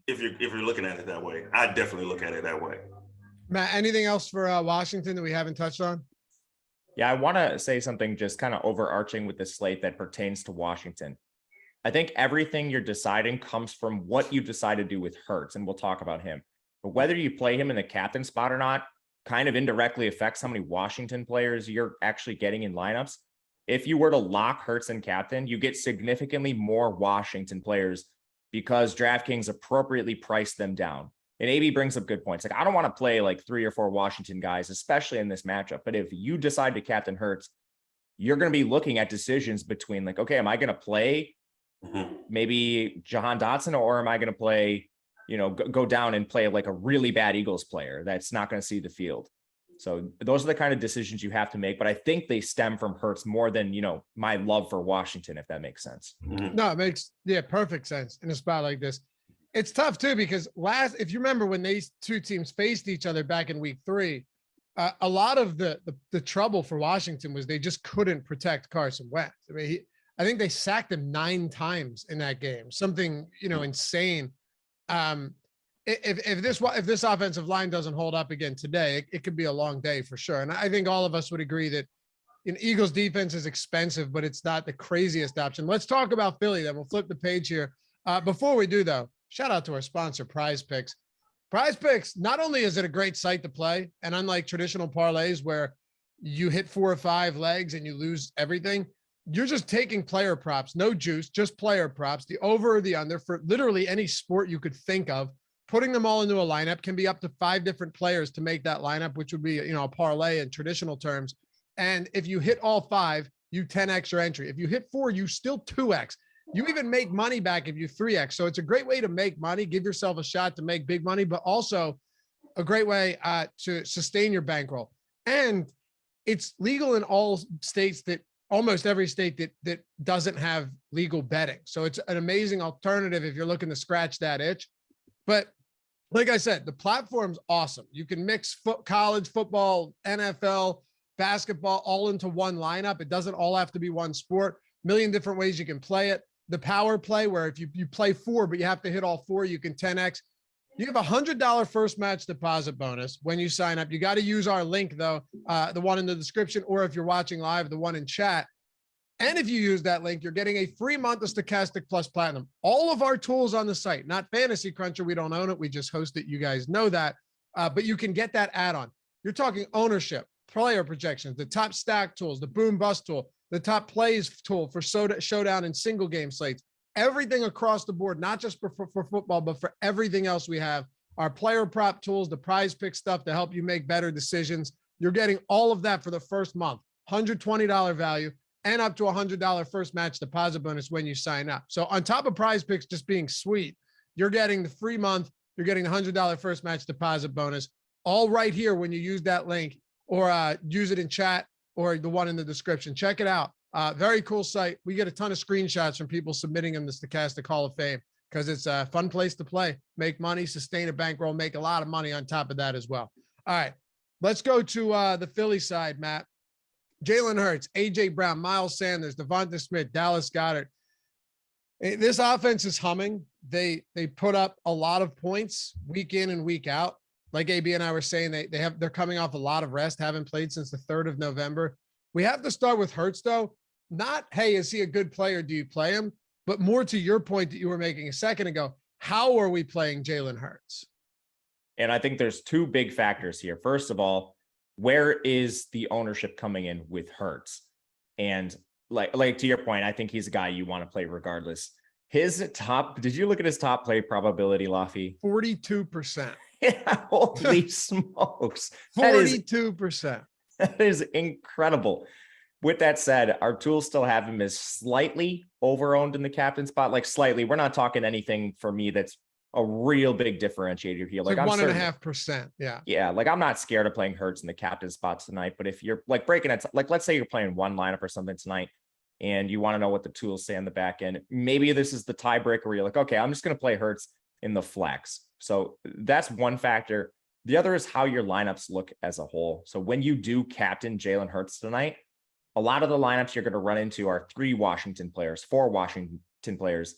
If you're looking at it that way, I definitely look at it that way. Matt, anything else for Washington that we haven't touched on? Yeah, I want to say something just kind of overarching with the slate that pertains to Washington. I think everything you're deciding comes from what you decide to do with Hurts, and we'll talk about him. But whether you play him in the captain spot or not, kind of indirectly affects how many Washington players you're actually getting in lineups. If you were to lock Hurts and captain, you get significantly more Washington players because DraftKings appropriately priced them down. And AB brings up good points. Like, I don't want to play like 3 or 4 Washington guys, especially in this matchup. But if you decide to captain Hurts, you're going to be looking at decisions between like, okay, am I going to play maybe Jahan Dotson, or am I going to play, go down and play like a really bad Eagles player that's not going to see the field? So those are the kind of decisions you have to make. But I think they stem from Hurts more than, my love for Washington, if that makes sense. No, it makes perfect sense in a spot like this. It's tough too, because if you remember when these two teams faced each other back in week 3, a lot of the trouble for Washington was they just couldn't protect Carson Wentz. I mean, I think they sacked him 9 times in that game, something, insane. If this offensive line doesn't hold up again today, it could be a long day for sure. And I think all of us would agree that Eagles defense is expensive, but it's not the craziest option. Let's talk about Philly then. We'll flip the page here. Before we do though, shout out to our sponsor, PrizePicks. PrizePicks, not only is it a great site to play, and unlike traditional parlays where you hit 4 or 5 legs and you lose everything, you're just taking player props, no juice, just player props, the over or the under for literally any sport you could think of, putting them all into a lineup. Can be up to 5 different players to make that lineup, which would be, a parlay in traditional terms. And if you hit all 5, you 10x your entry. If you hit 4, you still 2x. You even make money back if you 3x. So it's a great way to make money, give yourself a shot to make big money, but also a great way to sustain your bankroll. And it's legal in all states, almost every state that doesn't have legal betting. So it's an amazing alternative if you're looking to scratch that itch. But like I said, the platform's awesome. You can mix college football, NFL, basketball all into one lineup. It doesn't all have to be one sport. A million different ways you can play it. The power play, where if you play 4, but you have to hit all 4, you can 10x. You have $100 first match deposit bonus when you sign up. You got to use our link though, the one in the description, or if you're watching live, the one in chat. And if you use that link, you're getting a free month of Stokastic Plus Platinum. All of our tools on the site, not Fantasy Cruncher. We don't own it. We just host it. You guys know that. But you can get that add-on. You're talking ownership, player projections, the top stack tools, the boom bust tool, the top plays tool for Showdown and single game slates, everything across the board, not just for football, but for everything else we have. Our player prop tools, the PrizePicks stuff to help you make better decisions. You're getting all of that for the first month, $120 value, and up to $100 first match deposit bonus when you sign up. So on top of PrizePicks just being sweet, you're getting the free month, you're getting the $100 first match deposit bonus, all right here when you use that link, or use it in chat or the one in the description. Check it out. Very cool site. We get a ton of screenshots from people submitting them to Stokastic Hall of Fame because it's a fun place to play, make money, sustain a bankroll, make a lot of money on top of that as well. All right, let's go to the Philly side, Matt. Jalen Hurts, A.J. Brown, Miles Sanders, Devonta Smith, Dallas Goedert. This offense is humming. They put up a lot of points week in and week out. Like AB and I were saying, they're coming off a lot of rest, haven't played since the 3rd of November. We have to start with Hurts though. Not, hey, is he a good player? Do you play him? But more to your point that you were making a second ago, how are we playing Jalen Hurts? And I think there's 2 big factors here. First of all, where is the ownership coming in with Hurts? And like to your point, I think he's a guy you want to play regardless. His top, did you look at his top play probability, Laffy? 42%. Yeah, holy smokes. 42%. That is incredible. With that said, our tools still have him as slightly over-owned in the captain spot. Like slightly. We're not talking anything for me that's a real big differentiator here. Like 1.5%. Yeah. Yeah. Like I'm not scared of playing Hurts in the captain spots tonight, but if you're like breaking it, like let's say you're playing one lineup or something tonight and you want to know what the tools say on the back end, maybe this is the tiebreaker where you're like, okay, I'm just going to play Hurts in the flex. So that's one factor. The other is how your lineups look as a whole. So when you do captain Jalen Hurts tonight, a lot of the lineups you're going to run into are 3 Washington players, 4 Washington players.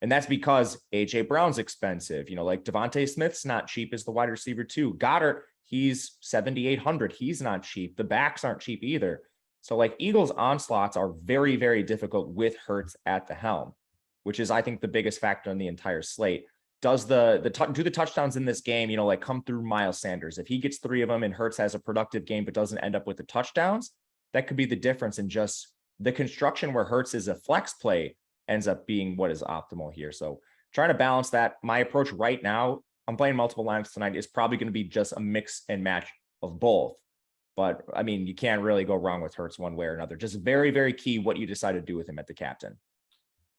And that's because A.J. Brown's expensive. Like Devonta Smith's not cheap as the wide receiver too. Goddard, he's 7,800. He's not cheap. The backs aren't cheap either. So like Eagles onslaughts are very, very difficult with Hurts at the helm, which is, I think, the biggest factor in the entire slate. do the touchdowns in this game, like come through Miles Sanders? If he gets 3 of them and Hurts has a productive game, but doesn't end up with the touchdowns, that could be the difference in just the construction where Hurts is a flex play ends up being what is optimal here. So trying to balance that. My approach right now, I'm playing multiple lineups tonight, is probably going to be just a mix and match of both. But I mean, you can't really go wrong with Hurts one way or another. Just very, very key what you decide to do with him at the captain.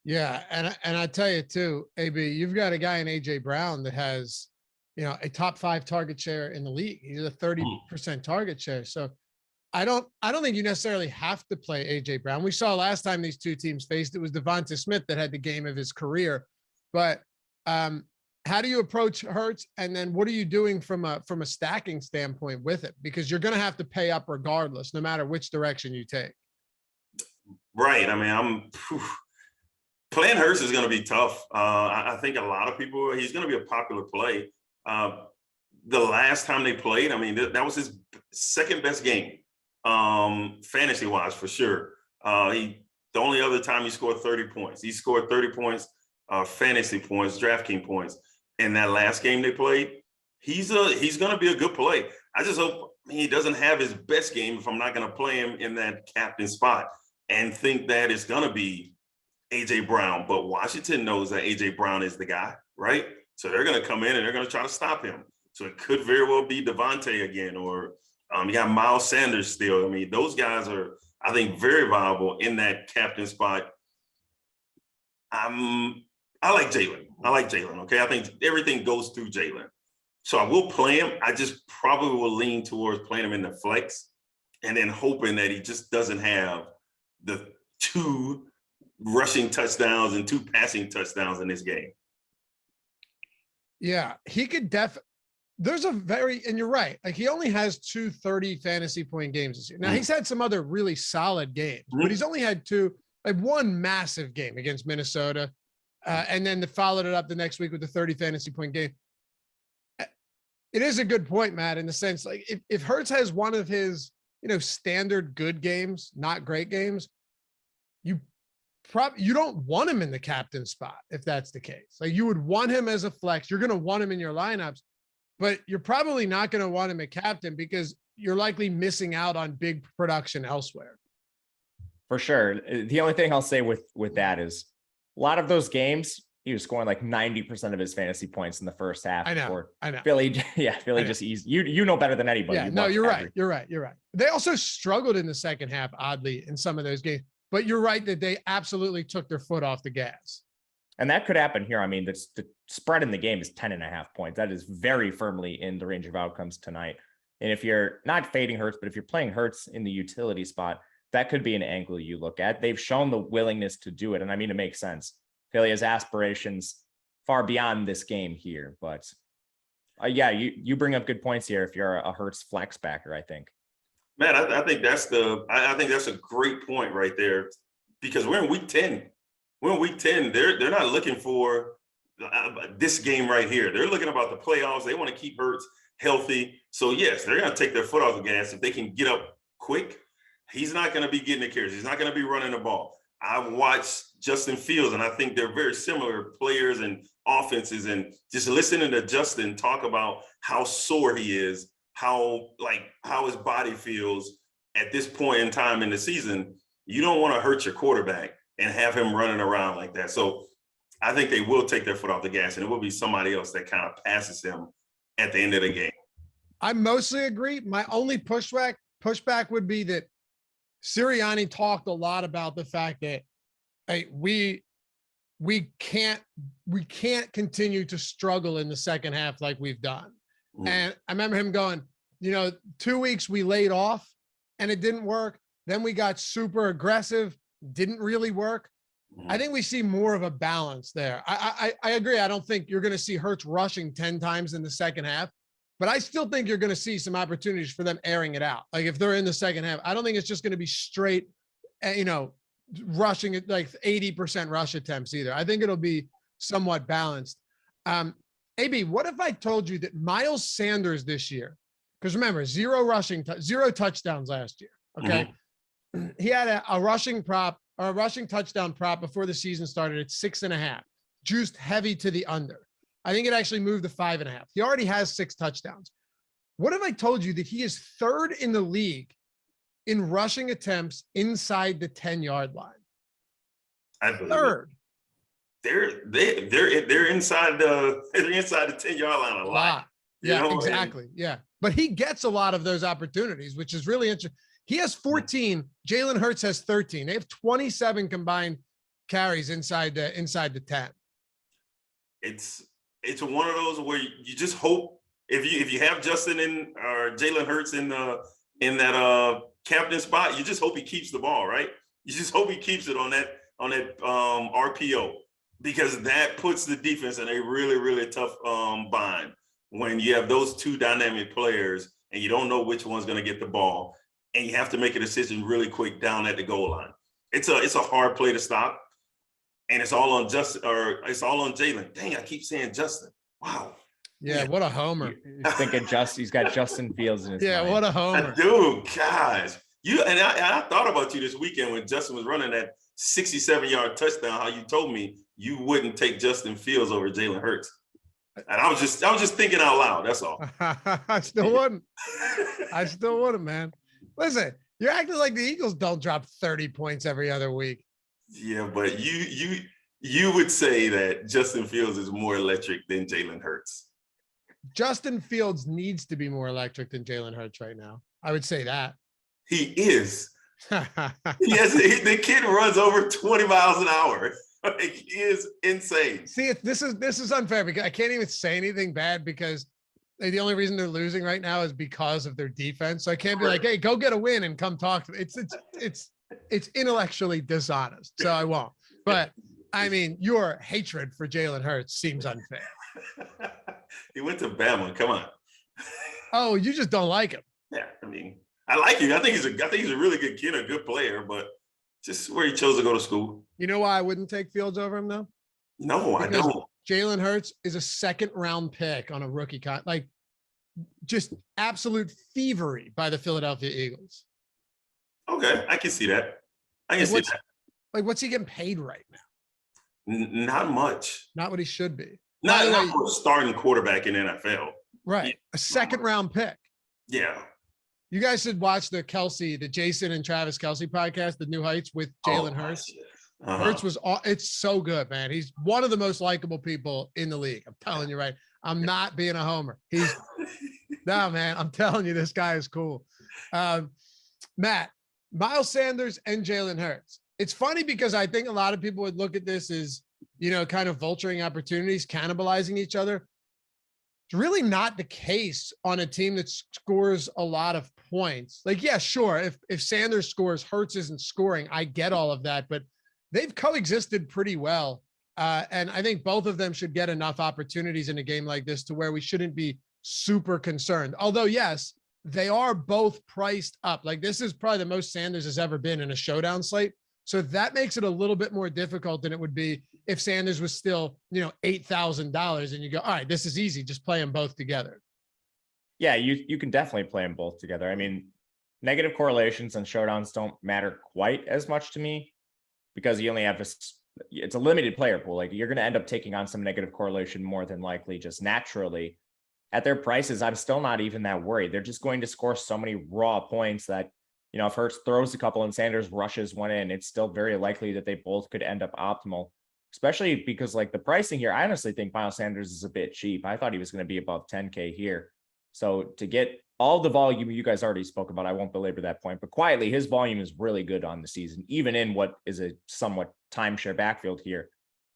Yeah, and I tell you too, AB, you've got a guy in AJ Brown that has, a top 5 target share in the league. He's a 30% target share. So I don't think you necessarily have to play AJ Brown. We saw last time these two teams faced, it was Devonta Smith that had the game of his career. But how do you approach Hurts? And then what are you doing from a stacking standpoint with it? Because you're going to have to pay up regardless, no matter which direction you take. Right. I mean, playing Hurts is going to be tough. I think a lot of people, he's going to be a popular play. The last time they played, I mean, that was his second best game, fantasy-wise, for sure. The only other time he scored 30 points. He scored 30 points, fantasy points, DraftKings points. In that last game they played, he's going to be a good play. I just hope he doesn't have his best game if I'm not going to play him in that captain spot and think that it's going to be AJ Brown. But Washington knows that AJ Brown is the guy, right? So they're going to come in and they're going to try to stop him. So it could very well be Devontae again, or you got Miles Sanders still. I mean, those guys are, I think, very viable in that captain spot. I like Jalen. Okay. I think everything goes through Jalen. So I will play him. I just probably will lean towards playing him in the flex and then hoping that he just doesn't have the 2 rushing touchdowns and 2 passing touchdowns in this game. Yeah, he could and you're right. Like, he only has 2 30 fantasy point games this year. Now he's had some other really solid games, but he's only had 2, like 1 massive game against Minnesota. And then followed it up the next week with the 30 fantasy point game. It is a good point, Matt, in the sense, like, if Hurts has one of his, standard good games, not great games, you don't want him in the captain spot if that's the case. Like, you would want him as a flex. You're going to want him in your lineups, but you're probably not going to want him at captain because you're likely missing out on big production elsewhere. For sure. The only thing I'll say with that is, a lot of those games, he was scoring like 90% of his fantasy points in the first half. I know. Philly just eased. You know better than anybody. Yeah, no, you're right. You're right. They also struggled in the second half, oddly, in some of those games. But you're right that they absolutely took their foot off the gas. And that could happen here. I mean, the spread in the game is 10.5 points. That is very firmly in the range of outcomes tonight. And if you're not fading Hurts, but if you're playing Hurts in the utility spot, that could be an angle you look at. They've shown the willingness to do it. And I mean, it makes sense. Philly has aspirations far beyond this game here, but you bring up good points here. If you're a Hurts flex backer, I think. Man, I think that's a great point right there, because we're in week 10. They're not looking for this game right here. They're looking about the playoffs. They want to keep Hurts healthy. So yes, they're going to take their foot off the gas if they can get up quick. He's not going to be getting the carries. He's not going to be running the ball. I've watched Justin Fields, and I think they're very similar players and offenses. And just listening to Justin talk about how sore he is, how his body feels at this point in time in the season, you don't want to hurt your quarterback and have him running around like that. So I think they will take their foot off the gas, and it will be somebody else that kind of passes him at the end of the game. I mostly agree. My only pushback would be that Sirianni talked a lot about the fact that, hey, we can't continue to struggle in the second half like we've done. And I remember him going, 2 weeks we laid off and it didn't work. Then we got super aggressive, didn't really work. I think we see more of a balance there. I agree. I don't think you're going to see Hurts rushing 10 times in the second half, but I still think you're going to see some opportunities for them airing it out. Like, if they're in the second half, I don't think it's just going to be straight, rushing at like 80% rush attempts either. I think it'll be somewhat balanced. AB, what if I told you that Miles Sanders this year, because remember, 0 touchdowns last year. Okay. He had a rushing touchdown prop before the season started at 6.5, juiced heavy to the under. I think it actually moved to 5.5. He already has 6 touchdowns. What if I told you that he is 3rd in the league in rushing attempts inside the 10-yard line? I believe 3rd. They're inside the 10-yard line a lot. Yeah, exactly. Yeah. But he gets a lot of those opportunities, which is really interesting. He has 14. Jalen Hurts has 13. They have 27 combined carries inside the 10. It's one of those where you just hope if you have Justin or Jalen Hurts in that captain spot, you just hope he keeps the ball, right? You just hope he keeps it on that RPO, because that puts the defense in a really, really tough bind when you have those 2 dynamic players and you don't know which one's going to get the ball, and you have to make a decision really quick down at the goal line. It's a hard play to stop, and it's all on Justin, or it's all on Jalen. Dang, I keep saying Justin. Wow. Yeah, what a homer. He's thinking he's got Justin Fields in his mind. What a homer. Dude, guys. I thought about you this weekend when Justin was running that 67-yard touchdown, how you told me you wouldn't take Justin Fields over Jalen Hurts. And I was just thinking out loud. That's all. I still wouldn't, man. Listen, you're acting like the Eagles don't drop 30 points every other week. Yeah, but you would say that Justin Fields is more electric than Jalen Hurts. Justin Fields needs to be more electric than Jalen Hurts right now. I would say that. He is. The kid runs over 20 miles an hour. Like, he is insane. See, this is unfair because I can't even say anything bad because the only reason they're losing right now is because of their defense. So I can't be like, hey, go get a win and come talk to me. It's intellectually dishonest. So I won't. But I mean, your hatred for Jalen Hurts seems unfair. He went to Bama. Come on. Oh, you just don't like him. Yeah, I mean, I like him. I think he's a really good kid, a good player, but just where he chose to go to school. You know why I wouldn't take Fields over him though? No, I don't. Jalen Hurts is a 2nd-round pick on a rookie like just absolute thievery by the Philadelphia Eagles. Okay, I can see that. I can see that. Like, what's he getting paid right now? Not much. Not what he should be. Not for a starting quarterback in NFL. Right. A 2nd-round pick. Yeah. You guys should watch the Jason and Travis Kelce podcast, The New Heights with Jalen Hurts. Hurts it's so good, man. He's one of the most likable people in the league. I'm telling you, right? I'm not being a homer. No, man, I'm telling you, this guy is cool. Matt, Miles Sanders and Jalen Hurts. It's funny because I think a lot of people would look at this as, kind of vulturing opportunities, cannibalizing each other. It's really not the case on a team that scores a lot of points. Like, yeah, sure. If Sanders scores, Hurts isn't scoring. I get all of that, but they've coexisted pretty well. And I think both of them should get enough opportunities in a game like this to where we shouldn't be super concerned. Although, yes, they are both priced up. Like, this is probably the most Sanders has ever been in a showdown slate. So that makes it a little bit more difficult than it would be if Sanders was still, $8,000 and you go, all right, this is easy. Just play them both together. Yeah, you can definitely play them both together. I mean, negative correlations and showdowns don't matter quite as much to me because you only have it's a limited player pool. Like, you're going to end up taking on some negative correlation more than likely just naturally. At their prices, I'm still not even that worried. They're just going to score so many raw points that, if Hurts throws a couple and Sanders rushes one in, it's still very likely that they both could end up optimal, especially because, like, the pricing here, I honestly think Miles Sanders is a bit cheap. I thought he was going to be above 10K here. So to get all the volume you guys already spoke about, I won't belabor that point, but quietly, his volume is really good on the season, even in what is a somewhat timeshare backfield here.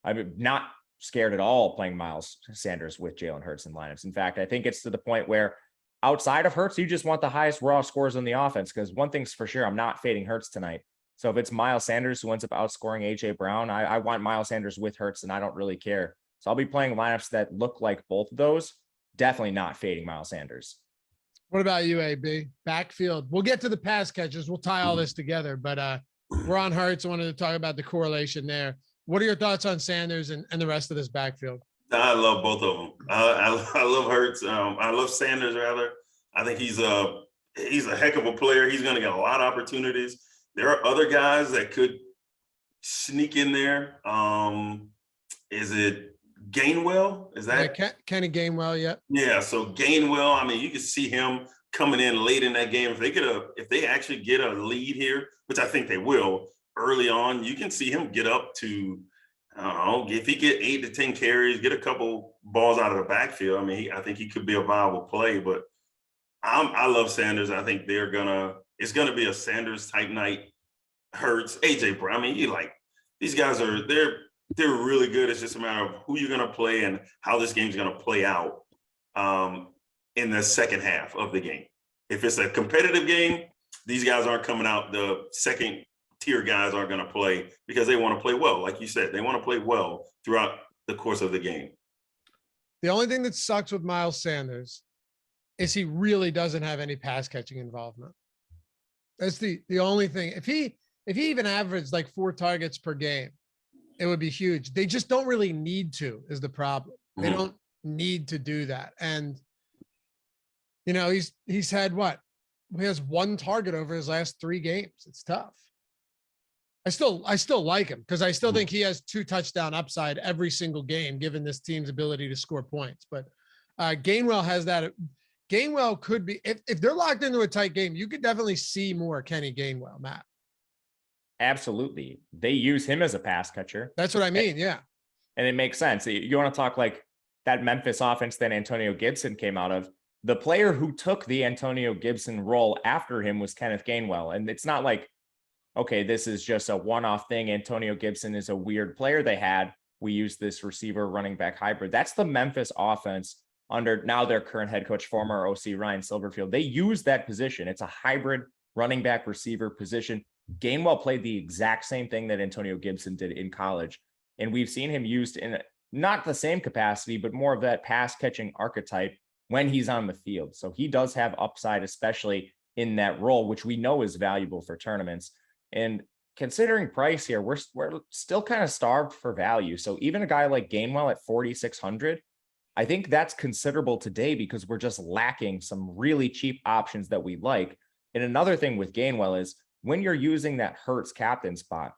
I'm not scared at all playing Miles Sanders with Jalen Hurts in lineups. In fact, I think it's to the point where outside of Hurts, you just want the highest raw scores on the offense, because one thing's for sure, I'm not fading Hurts tonight. So if it's Miles Sanders who ends up outscoring AJ Brown, I want Miles Sanders with Hurts, and I don't really care. So I'll be playing lineups that look like both of those. Definitely not fading Miles Sanders. What about you, AB? Backfield. We'll get to the pass catches. We'll tie all this together, but we're on Hurts. I wanted to talk about the correlation there. What are your thoughts on Sanders and the rest of this backfield? I love both of them. I love Hurts. I love Sanders, rather. I think he's a heck of a player. He's going to get a lot of opportunities. There are other guys that could sneak in there. Is it Gainwell, is that? Kenny Gainwell, yeah. Yeah, so Gainwell, I mean, you can see him coming in late in that game. If they actually get a lead here, which I think they will early on, you can see him get up to, I don't know, if he get 8 to 10 carries, get a couple balls out of the backfield. I mean, I think he could be a viable play, but I love Sanders. I think it's gonna be a Sanders type night. Hurts, AJ Brown. I mean, these guys they're really good. It's just a matter of who you're gonna play and how this game's gonna play out in the second half of the game. If it's a competitive game, these guys aren't coming out. The second tier guys aren't gonna play because they want to play well. Like you said, they want to play well throughout the course of the game. The only thing that sucks with Miles Sanders is he really doesn't have any pass catching involvement. That's the only thing. If he even averaged like 4 targets per game, it would be huge. They just don't really need to, is the problem. They don't need to do that. And, you know, he's had what? He has 1 target over his last 3 games. It's tough. I still like him because I still think he has 2 touchdown upside every single game, given this team's ability to score points. But Gainwell has that. Gainwell could be, if they're locked into a tight game, you could definitely see more Kenny Gainwell, Matt. Absolutely. They use him as a pass catcher. That's what I mean. Yeah. And it makes sense. You want to talk like that Memphis offense that Antonio Gibson came out of. The player who took the Antonio Gibson role after him was Kenneth Gainwell. And it's not like, okay, this is just a one-off thing. Antonio Gibson is a weird player they had. We use this receiver running back hybrid. That's the Memphis offense under now their current head coach, former OC Ryan Silverfield. They use that position. It's a hybrid running back receiver position. Gainwell played the exact same thing that Antonio Gibson did in college. And we've seen him used in not the same capacity, but more of that pass catching archetype when he's on the field. So he does have upside, especially in that role, which we know is valuable for tournaments. And considering price here, we're still kind of starved for value. So even a guy like Gainwell at 4,600, I think that's considerable today because we're just lacking some really cheap options that we like. And another thing with Gainwell is when you're using that Hurts captain spot,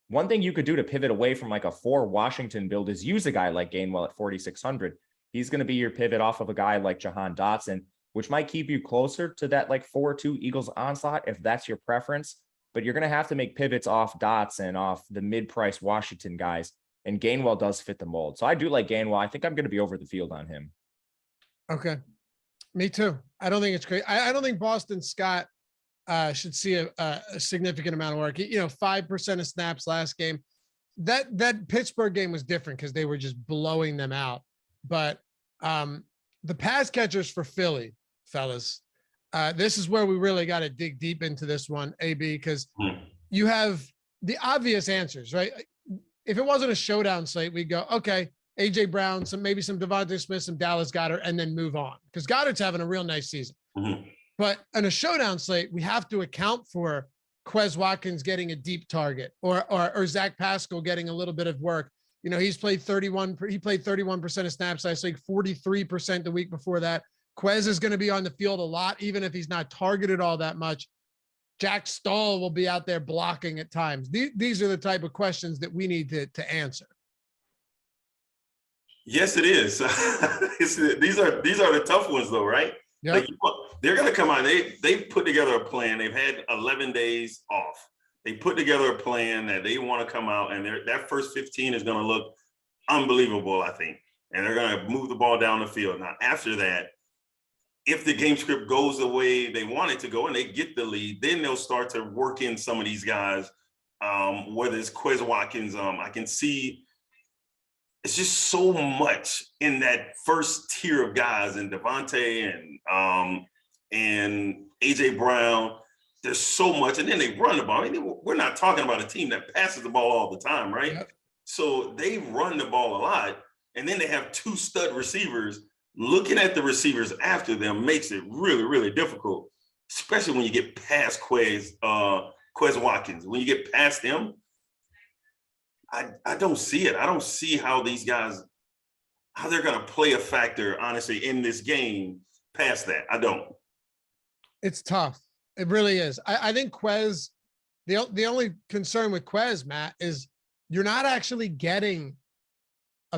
one thing you could do to pivot away from like a 4 Washington build is use a guy like Gainwell at 4,600. He's going to be your pivot off of a guy like Jahan Dotson, which might keep you closer to that like 4-2 Eagles onslaught if that's your preference. But you're going to have to make pivots off Dotson, off the mid-price Washington guys. And Gainwell does fit the mold. So I do like Gainwell. I think I'm going to be over the field on him. Okay. Me too. I don't think it's great. I don't think Boston Scott should see a significant amount of work. 5% of snaps last game. That Pittsburgh game was different because they were just blowing them out. But the pass catchers for Philly, fellas, this is where we really got to dig deep into this one, AB, because you have the obvious answers, right? If it wasn't a showdown slate, we'd go, okay, AJ Brown, maybe some Devontae Smith, some Dallas Goedert, and then move on because Goddard's having a real nice season. But in a showdown slate, we have to account for Quez Watkins getting a deep target or Zach Pascal getting a little bit of work. He played 31% of snaps last week, 43% the week before that. Quez is going to be on the field a lot, even if he's not targeted all that much. Jack Stahl will be out there blocking at times. These are the type of questions that we need to answer. Yes, it is. These are the tough ones, though, right? Yep. Like, they're going to come out. They've put together a plan. They've had 11 days off. They put together a plan that they want to come out, and that first 15 is going to look unbelievable, I think. And they're going to move the ball down the field. Now, after that, if the game script goes the way they want it to go and they get the lead, then they'll start to work in some of these guys, whether it's Quez Watkins. I can see it's just so much in that first tier of guys, and Devontae and AJ Brown. There's so much, and then they run the ball. I mean, we're not talking about a team that passes the ball all the time, right? Yep. So they run the ball a lot, and then they have 2 stud receivers. Looking at the receivers after them makes it really, really difficult, especially when you get past Quez Watkins. When you get past him, I don't see it. I don't see how these guys, how they're going to play a factor, honestly, in this game past that. I don't. It's tough. It really is. I think Quez, the only concern with Quez, Matt, is you're not actually getting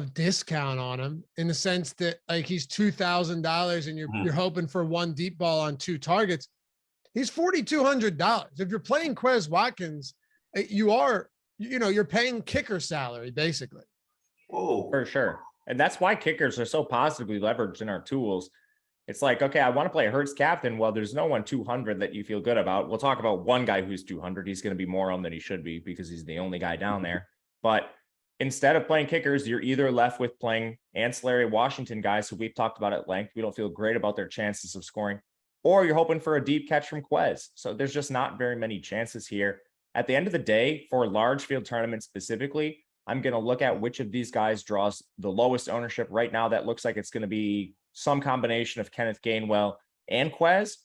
discount on him in the sense that like he's $2,000 and you're hoping for one deep ball on 2 targets. He's $4,200. If you're playing Quez Watkins, you're paying kicker salary basically. Oh, for sure. And that's why kickers are so positively leveraged in our tools. It's like, okay, I want to play Hurts captain. Well, there's no one 200 that you feel good about. We'll talk about one guy who's 200. He's going to be more on than he should be because he's the only guy down there. But instead of playing kickers, you're either left with playing ancillary Washington guys who we've talked about at length. We don't feel great about their chances of scoring, or you're hoping for a deep catch from Quez. So there's just not very many chances here. At the end of the day, for large field tournaments specifically, I'm going to look at which of these guys draws the lowest ownership. Right now, that looks like it's going to be some combination of Kenneth Gainwell and Quez.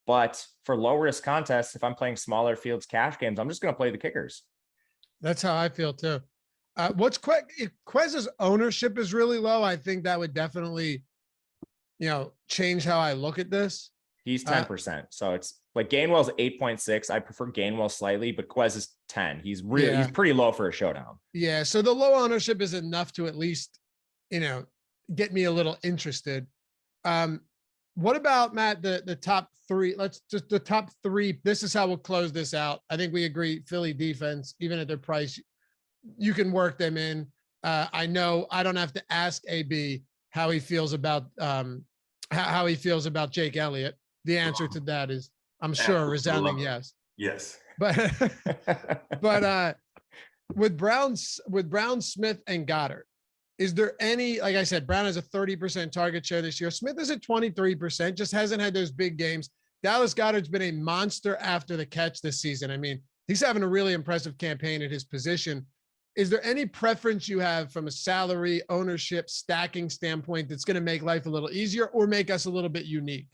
But for low risk contests, if I'm playing smaller fields cash games, I'm just going to play the kickers. That's how I feel too. What's Quez? If Quez's ownership is really low, I think that would definitely, change how I look at this. He's 10%. So it's like Gainwell's 8.6. I prefer Gainwell slightly, but Quez is 10. He's pretty low for a showdown. Yeah. So the low ownership is enough to at least, get me a little interested. What about Matt, the top 3? Let's just the top 3. This is how we'll close this out. I think we agree Philly defense, even at their price, you can work them in. I know I don't have to ask AB how he feels about how he feels about Jake Elliott. The answer to that is, I'm sure, a resounding yes. Yes. But with Brown, Smith, and Goddard, is there any, like I said, Brown has a 30% target share this year. Smith is at 23%, just hasn't had those big games. Dallas Goedert's been a monster after the catch this season. I mean, he's having a really impressive campaign at his position. Is there any preference you have from a salary, ownership, stacking standpoint that's going to make life a little easier or make us a little bit unique?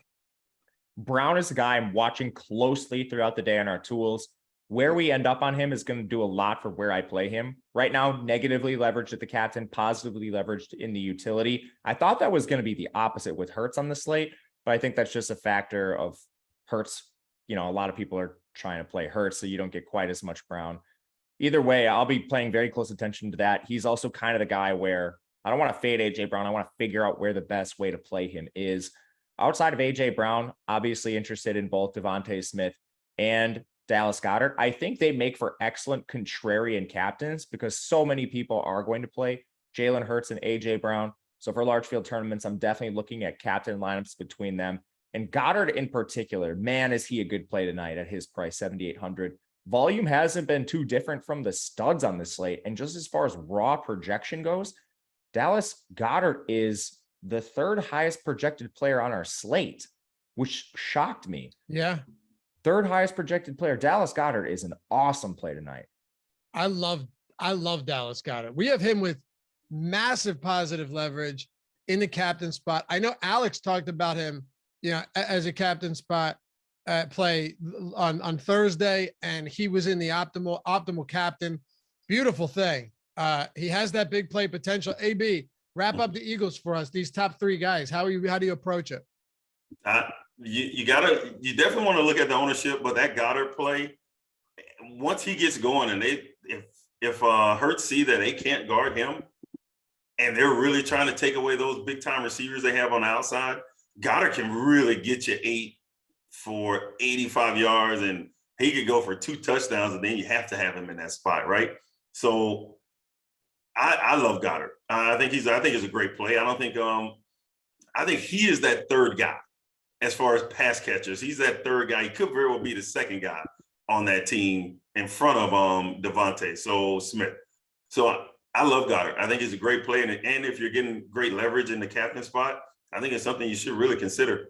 Brown is a guy I'm watching closely throughout the day on our tools. Where we end up on him is going to do a lot for where I play him. Right now, negatively leveraged at the captain, positively leveraged in the utility. I thought that was going to be the opposite with Hurts on the slate, but I think that's just a factor of Hurts. A lot of people are trying to play Hurts, so you don't get quite as much Brown. Either way, I'll be paying very close attention to that. He's also kind of the guy where I don't want to fade AJ Brown. I want to figure out where the best way to play him is. Outside of AJ Brown, obviously interested in both Devontae Smith and Dallas Goedert. I think they make for excellent contrarian captains because so many people are going to play Jalen Hurts and AJ Brown. So for large field tournaments, I'm definitely looking at captain lineups between them. And Goddard in particular, man, is he a good play tonight at his price, 7,800. Volume hasn't been too different from the studs on the slate. And just as far as raw projection goes, Dallas Goedert is the 3rd highest projected player on our slate, which shocked me. Yeah. 3rd highest projected player. Dallas Goedert is an awesome play tonight. I love Dallas Goedert. We have him with massive positive leverage in the captain spot. I know Alex talked about him, as a captain spot play on Thursday, and he was in the optimal captain. Beautiful thing. He has that big play potential. AB, wrap up the Eagles for us. These top 3 guys. How do you approach it? You definitely want to look at the ownership, but that Goddard play, once he gets going, and if Hurts see that they can't guard him, and they're really trying to take away those big time receivers they have on the outside, Goddard can really get you 8 for 85 yards, and he could go for 2 touchdowns, and then you have to have him in that spot, right? So I love Goddard. I think he's a great play. I think he is that 3rd guy as far as pass catchers. He's that 3rd guy. He could very well be the 2nd guy on that team in front of Devontae Smith. So I love Goddard. I think he's a great play, and if you're getting great leverage in the captain spot, I think it's something you should really consider.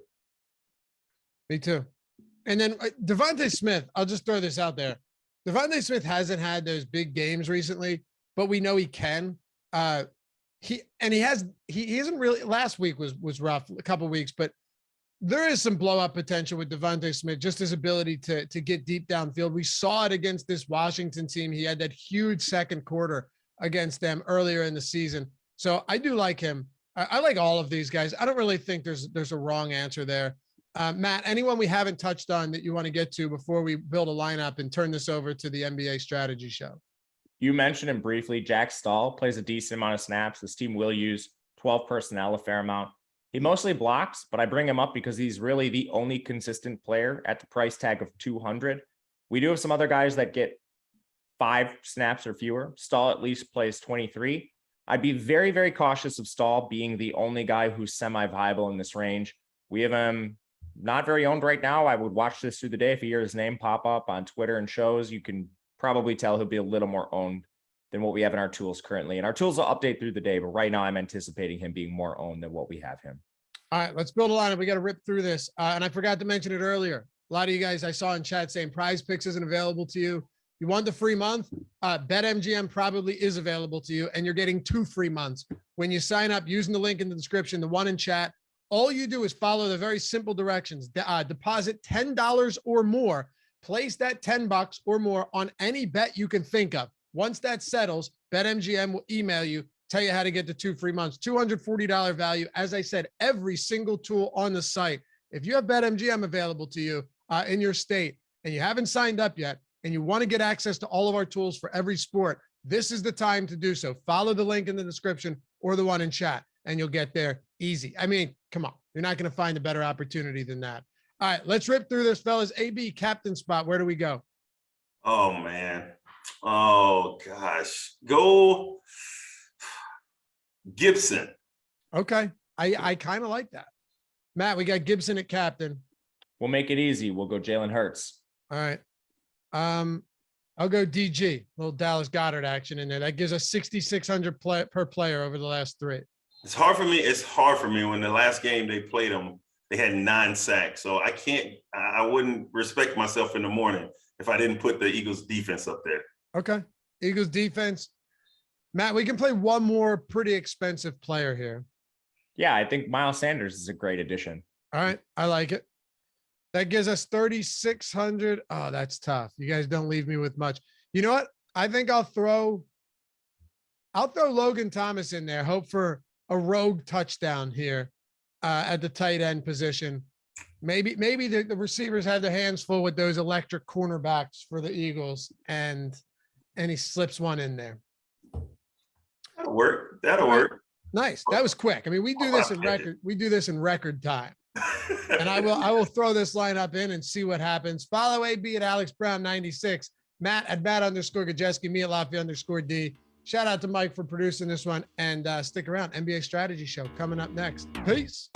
Me too. And then Devontae Smith, I'll just throw this out there. Devontae Smith hasn't had those big games recently, but we know he can. He isn't really. Last week was rough, a couple of weeks, but there is some blow up potential with Devontae Smith, just his ability to get deep downfield. We saw it against this Washington team. He had that huge second quarter against them earlier in the season. So I do like him. I like all of these guys. I don't really think there's a wrong answer there. Matt, anyone we haven't touched on that you want to get to before we build a lineup and turn this over to the NBA strategy show? You mentioned him briefly. Jack Stahl plays a decent amount of snaps. This team will use 12 personnel a fair amount. He mostly blocks, but I bring him up because he's really the only consistent player at the price tag of 200. We do have some other guys that get 5 snaps or fewer. Stahl at least plays 23. I'd be very, very cautious of Stahl being the only guy who's semi-viable in this range. We have him not very owned right now. I would watch this through the day. If you hear his name pop up on Twitter and shows, you can probably tell he'll be a little more owned than what we have in our tools currently. And our tools will update through the day, but right now I'm anticipating him being more owned than what we have him. All right, let's build a lineup. We got to rip through this. And I forgot to mention it earlier. A lot of you guys I saw in chat saying PrizePicks isn't available to you. You want the free month? BetMGM probably is available to you, and you're getting 2 free months. When you sign up using the link in the description, the one in chat, all you do is follow the very simple directions. Deposit $10 or more. Place that $10 or more on any bet you can think of. Once that settles, BetMGM will email you, tell you how to get the 2 free months. $240 value. As I said, every single tool on the site. If you have BetMGM available to you in your state and you haven't signed up yet and you want to get access to all of our tools for every sport, this is the time to do so. Follow the link in the description or the one in chat and you'll get there easy. I mean, come on. You're not going to find a better opportunity than that. All right, let's rip through this, fellas. AB, captain spot. Where do we go? Oh, man. Oh, gosh. Go Gibson. Okay. I kind of like that. Matt, we got Gibson at captain. We'll make it easy. We'll go Jalen Hurts. All right. I'll go DG, little Dallas Goedert action in there. That gives us 6,600 per player over the last 3. It's hard for me. It's hard for me when the last game they played them, they had 9 sacks. So I wouldn't respect myself in the morning if I didn't put the Eagles defense up there. Okay. Eagles defense. Matt, we can play one more pretty expensive player here. Yeah, I think Miles Sanders is a great addition. All right. I like it. That gives us 3,600. Oh, that's tough. You guys don't leave me with much. You know what? I think I'll throw Logan Thomas in there. Hope for a rogue touchdown here at the tight end position. Maybe the receivers had their hands full with those electric cornerbacks for the Eagles, and he slips one in there. That'll work. That'll work. Nice. That was quick. I mean, we do this in record time. And I will throw this lineup in and see what happens. Follow AB at Alex Brown 96, Matt at Matt_Gajewski, me at Lafayette_D. Shout out to Mike for producing this one, and stick around. NBA Strategy Show coming up next. Peace.